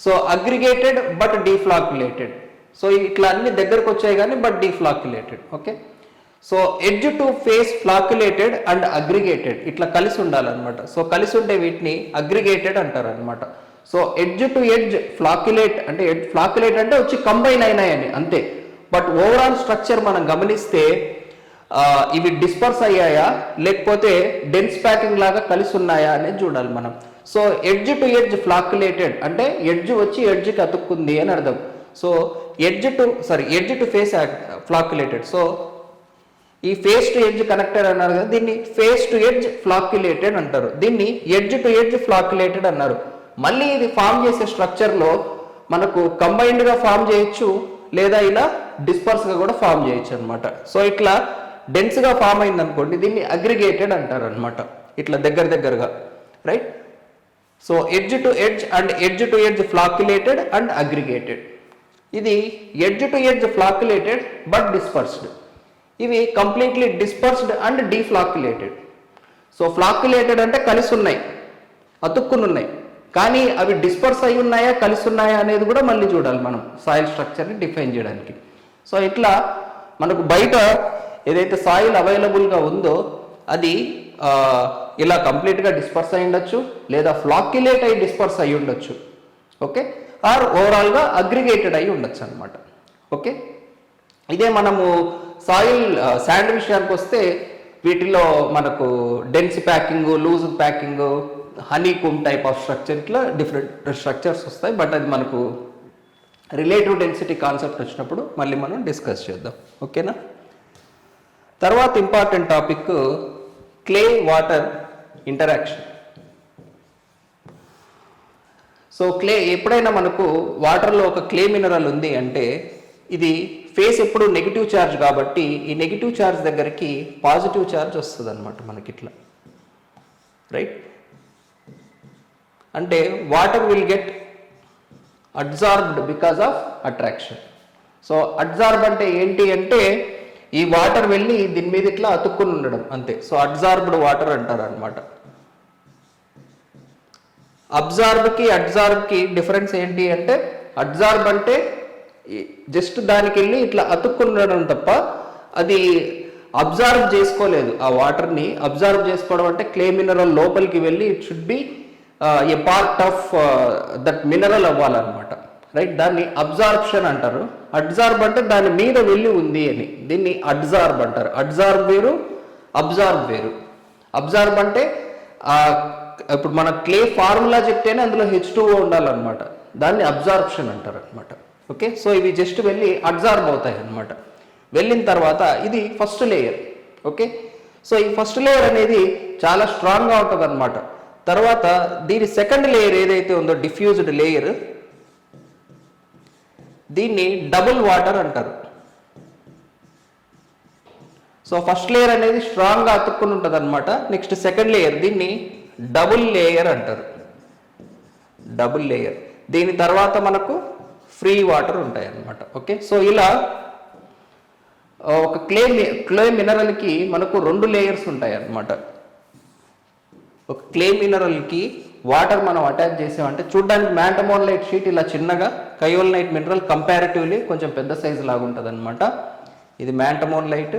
S1: So aggregated but deflocculated. So ఇట్లా అన్ని దగ్గరకు వచ్చాయి కానీ but deflocculated. Okay, so edge to face ఫ్లాక్యులేటెడ్ and aggregated ఇట్లా కలిసి ఉండాలన్నమాట. సో కలిసి ఉంటే వీటిని అగ్రిగేటెడ్ అంటారు అనమాట. సో ఎడ్జ్ టు ఎడ్జ్ ఫ్లాక్యులేట్ అంటే ఫ్లాక్యులేట్ అంటే వచ్చి కంబైన్ అయినాయని అంతే. బట్ ఓవరాల్ స్ట్రక్చర్ మనం గమనిస్తే ఇవి డిస్పర్స్ అయ్యాయా లేకపోతే డెన్స్ ప్యాకింగ్ లాగా కలిసి ఉన్నాయా అనేది చూడాలి మనం. So edge to edge flocculated అంటే ఎడ్జ్ వచ్చి ఎడ్జ్కి అతుక్కుంది అని అర్థం. So edge to face flocculated. So ఈ ఫేస్ టు ఎడ్జ్ కనెక్టెడ్ అన్నారు కదా, దీన్ని ఫేస్ టు ఎడ్జ్ ఫ్లాక్యులేటెడ్ అంటారు. దీన్ని ఎడ్జ్ టు ఎడ్జ్ ఫ్లాక్యులేటెడ్ అన్నారు. మళ్ళీ ఇది ఫామ్ చేసే స్ట్రక్చర్లో మనకు కంబైన్డ్గా ఫామ్ చేయొచ్చు లేదా ఇలా డిస్పర్స్గా కూడా ఫామ్ చేయొచ్చు అనమాట. సో ఇట్లా డెన్స్గా ఫామ్ అయింది అనుకోండి, దీన్ని అగ్రిగేటెడ్ అంటారు అనమాట. ఇట్లా దగ్గరగా. Right, so edge to edge and edge to edge flocculated and aggregated. ఇది edge to edge flocculated but dispersed. ఇవి completely dispersed and deflocculated. So flocculated అంటే కలిసి ఉన్నాయి, అతుక్కుని ఉన్నాయి, కానీ అవి డిస్పర్స్ అయి ఉన్నాయా కలిసి ఉన్నాయా అనేది కూడా మళ్ళీ చూడాలి మనం సాయిల్ స్ట్రక్చర్ని డిఫైన్ చేయడానికి. సో ఇట్లా మనకు బయట ఏదైతే సాయిల్ అవైలబుల్గా ఉందో అది ఇలా కంప్లీట్గా డిస్పర్స్ అయి ఉండొచ్చు లేదా ఫ్లాక్యులేట్ అయి డిస్పర్స్ అయి ఉండొచ్చు. ఓకే, ఆర్ ఓవరాల్గా అగ్రిగేటెడ్ అయి ఉండొచ్చు అనమాట. ఓకే, ఇదే మనము సాయిల్ శాండ్ విషయానికి వస్తే వీటిలో మనకు dense packing, loose packing, honeycomb type of structure, ఇట్లా డిఫరెంట్ స్ట్రక్చర్స్ వస్తాయి. బట్ అది మనకు రిలేటివ్ డెన్సిటీ కాన్సెప్ట్ వచ్చినప్పుడు మళ్ళీ మనం డిస్కస్ చేద్దాం. ఓకేనా? తర్వాత important topic clay water interaction. So clay ఎప్పుడైనా మనకు వాటర్లో ఒక క్లే మినరల్ ఉంది అంటే ఇది ఫేస్ ఎప్పుడు నెగిటివ్ ఛార్జ్ కాబట్టి ఈ నెగిటివ్ ఛార్జ్ దగ్గరికి పాజిటివ్ ఛార్జ్ వస్తుంది అనమాట మనకి ఇట్లా. రైట్, అంటే water will get absorbed because of attraction. So absorb అంటే ఏంటి అంటే ఈ వాటర్ వెళ్ళి దీని మీద ఇట్లా అతుక్కుని ఉండడం అంతే. సో అబ్జార్బ్డ్ వాటర్ అంటారు అనమాట. అబ్జార్బ్కి డిఫరెన్స్ ఏంటి అంటే అబ్జార్బ్ అంటే జస్ట్ దానికి వెళ్ళి ఇట్లా అతుక్కుని ఉండడం తప్ప అది అబ్జర్వ్ చేసుకోలేదు. ఆ వాటర్ని అబ్జర్వ్ చేసుకోవడం అంటే క్లే మినరల్ లోపలికి వెళ్ళి it should be a part of that mineral అవ్వాలన్నమాట, రైట్? దాన్ని అబ్జార్ప్షన్ అంటారు. అబ్జార్బ్ అంటే దాని మీద వెళ్ళి ఉంది అని, దీన్ని అబ్జార్బ్ అంటారు. అబ్జార్బ్ వేరు, అబ్జార్బ్ వేరు. అబ్జార్బ్ అంటే ఇప్పుడు మన క్లే ఫార్ములా చెప్తేనే అందులో H2O ఉండాలన్నమాట, దాన్ని అబ్జార్ప్షన్ అంటారు అనమాట. ఓకే, సో ఇవి జస్ట్ వెళ్ళి అబ్జార్బ్ అవుతాయి అన్నమాట. వెళ్ళిన తర్వాత ఇది ఫస్ట్ లేయర్. ఓకే, సో ఈ ఫస్ట్ లేయర్ అనేది చాలా స్ట్రాంగ్గా ఉంటుంది అనమాట. తర్వాత దీని సెకండ్ లేయర్ ఏదైతే ఉందో డిఫ్యూజ్డ్ లేయర్, దీన్ని డబుల్ వాటర్ అంటారు. సో ఫస్ట్ లేయర్ అనేది స్ట్రాంగ్గా అతుక్కుని ఉంటుంది అనమాట. నెక్స్ట్ సెకండ్ లేయర్, దీన్ని డబుల్ లేయర్ అంటారు. Double layer. దీని తర్వాత మనకు ఫ్రీ వాటర్ ఉంటాయి అన్నమాట. ఓకే, సో ఇలా ఒక క్లే మినరల్కి మనకు 2 లేయర్స్ ఉంటాయి అన్నమాట. ఒక క్లే మినరల్కి వాటర్ మనం అటాచ్ చేసామంటే చూడడానికి మ్యాంటమోనలైట్ షీట్ ఇలా చిన్నగా, కయోలినైట్ మినరల్ కంపారిటివ్లీ కొంచెం పెద్ద సైజు లాగా ఉంటుంది అనమాట. ఇది మ్యాంటమోనలైట్,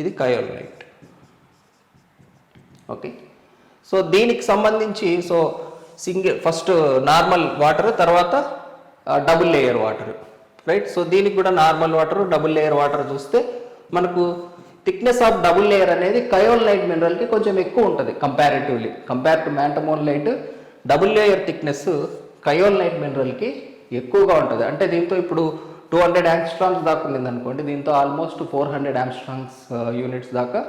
S1: ఇది కయోలినైట్. ఓకే, సో దీనికి సంబంధించి సో ఫస్ట్ నార్మల్ వాటర్, తర్వాత double layer water, right? So దీనికి కూడా normal water, double layer water చూస్తే మనకు థిక్నెస్ ఆఫ్ డబుల్ లేయర్ అనేది కయోలినైట్ మినరల్కి కొంచెం ఎక్కువ ఉంటుంది comparatively. Compare to montmorillonite double layer thickness kaolinite మినరల్కి ఎక్కువగా ఉంటుంది. అంటే దీంతో ఇప్పుడు 200 యాంగ్స్ట్రాంగ్స్ దాకా ఉంది అనుకోండి, దీంతో ఆల్మోస్ట్ 400 యాంగ్స్ట్రాంగ్స్ యూనిట్స్ దాకా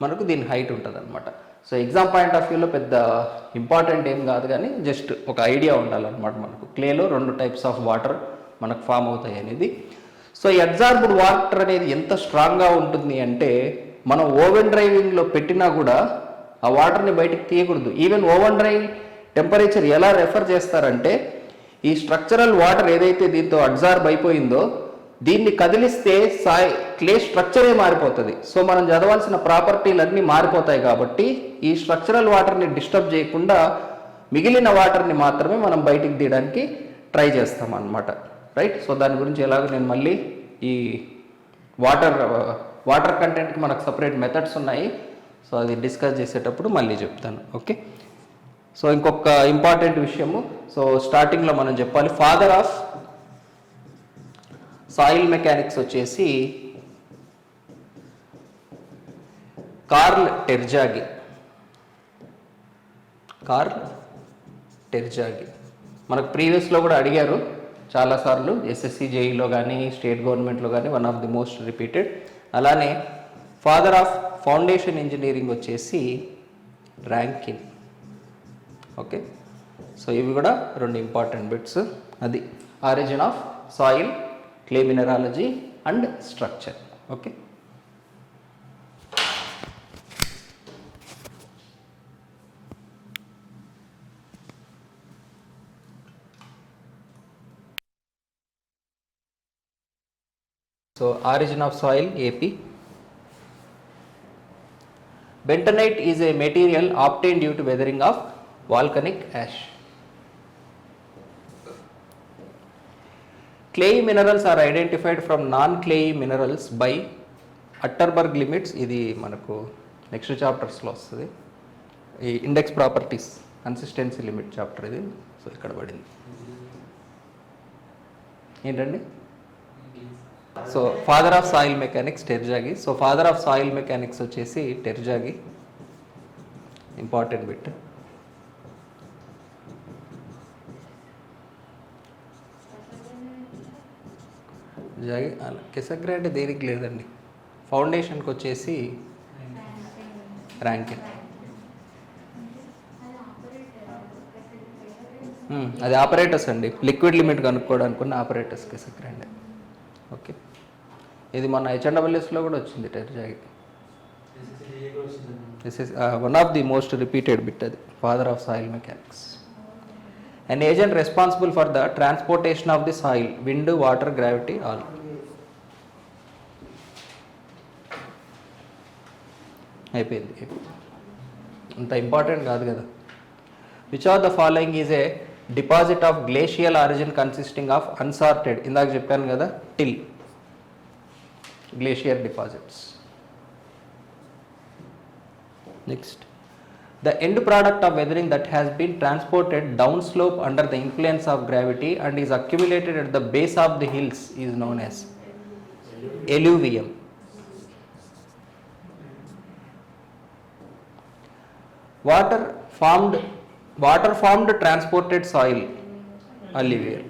S1: మనకు దీని హైట్ ఉంటుంది అనమాట. సో ఎగ్జామ్ పాయింట్ ఆఫ్ వ్యూలో పెద్ద ఇంపార్టెంట్ ఏం కాదు, కానీ జస్ట్ ఒక ఐడియా ఉండాలన్నమాట మనకు. క్లేలో 2 టైప్స్ ఆఫ్ వాటర్ మనకు ఫామ్ అవుతాయి అనేది. సో ఈ అబ్జార్బ్డ్ వాటర్ అనేది ఎంత స్ట్రాంగ్గా ఉంటుంది అంటే మనం ఓవెన్ డ్రైవింగ్లో పెట్టినా కూడా ఆ వాటర్ని బయటకు తీయకూడదు. ఈవెన్ ఓవెన్ డ్రైవ్ టెంపరేచర్ ఎలా రెఫర్ చేస్తారంటే, ఈ స్ట్రక్చరల్ వాటర్ ఏదైతే దీంతో అబ్జార్బ్ అయిపోయిందో దీన్ని కదిలిస్తే క్లే స్ట్రక్చరే మారిపోతుంది. సో మనం చదవాల్సిన ప్రాపర్టీలు అన్నీ మారిపోతాయి. కాబట్టి ఈ స్ట్రక్చరల్ వాటర్ని డిస్టర్బ్ చేయకుండా మిగిలిన వాటర్ని మాత్రమే మనం బయటికి తీయడానికి ట్రై చేస్తాం అన్నమాట, రైట్? సో దాని గురించి ఎలాగో నేను మళ్ళీ ఈ వాటర్ కంటెంట్కి మనకు సపరేట్ మెథడ్స్ ఉన్నాయి. సో అది డిస్కస్ చేసేటప్పుడు మళ్ళీ చెప్తాను. ఓకే, సో ఇంకొక ఇంపార్టెంట్ విషయము, సో స్టార్టింగ్లో మనం చెప్పాలి, ఫాదర్ ఆఫ్ సాయిల్ మెకానిక్స్ వచ్చేసి కార్ల్ టెర్జాగి. మనకు ప్రీవియస్లో కూడా అడిగారు చాలాసార్లు, ఎస్ఎస్సి జేఈలో కానీ స్టేట్ గవర్నమెంట్లో కానీ, one of the most repeated. అలానే ఫాదర్ ఆఫ్ ఫౌండేషన్ ఇంజనీరింగ్ వచ్చేసి ర్యాంకిన్. ఓకే, సో ఇవి కూడా 2 ఇంపార్టెంట్ బిట్స్. అది origin of soil, clay mineralogy and structure. Okay, so origin of soil AP. Bentonite is a material obtained due to weathering of volcanic ash. Clayey minerals are identified from non-clayey minerals by Atterberg limits. ఇది మనకు next చాప్టర్స్లో వస్తుంది. ఈ index properties consistency limit chapter ఇది. So ఇక్కడ పడింది ఏంటండి? So father of soil mechanics Terzaghi. So father of soil mechanics వచ్చేసి టెర్జాగి, ఇంపార్టెంట్ బిట్. జాగి కెసగ్రాండ్ దేనికి లేదండి. ఫౌండేషన్కి వచ్చేసి ర్యాంకిన్. అది ఆపరేటర్స్ అండి, లిక్విడ్ లిమిట్ కనుక్కోవడానికి ఉన్న ఆపరేటర్స్ కెసగ్రాండ్. ఓకే, ఇది మన HNWSలో కూడా వచ్చింది Terzaghi. This is one of the most repeated bit. అది father of soil mechanics. An agent responsible for the transportation of the soil, wind, water, gravity, all. అయిపోయింది, అంత ఇంపార్టెంట్ కాదు కదా. Which of the following is a deposit of glacial origin consisting of unsorted, ఇందాక చెప్పాను కదా, till glacier deposits. Next, the end product of weathering that has been transported downslope under the influence of gravity and is accumulated at the base of the hills is known as alluvium. Water formed transported soil, alluvial.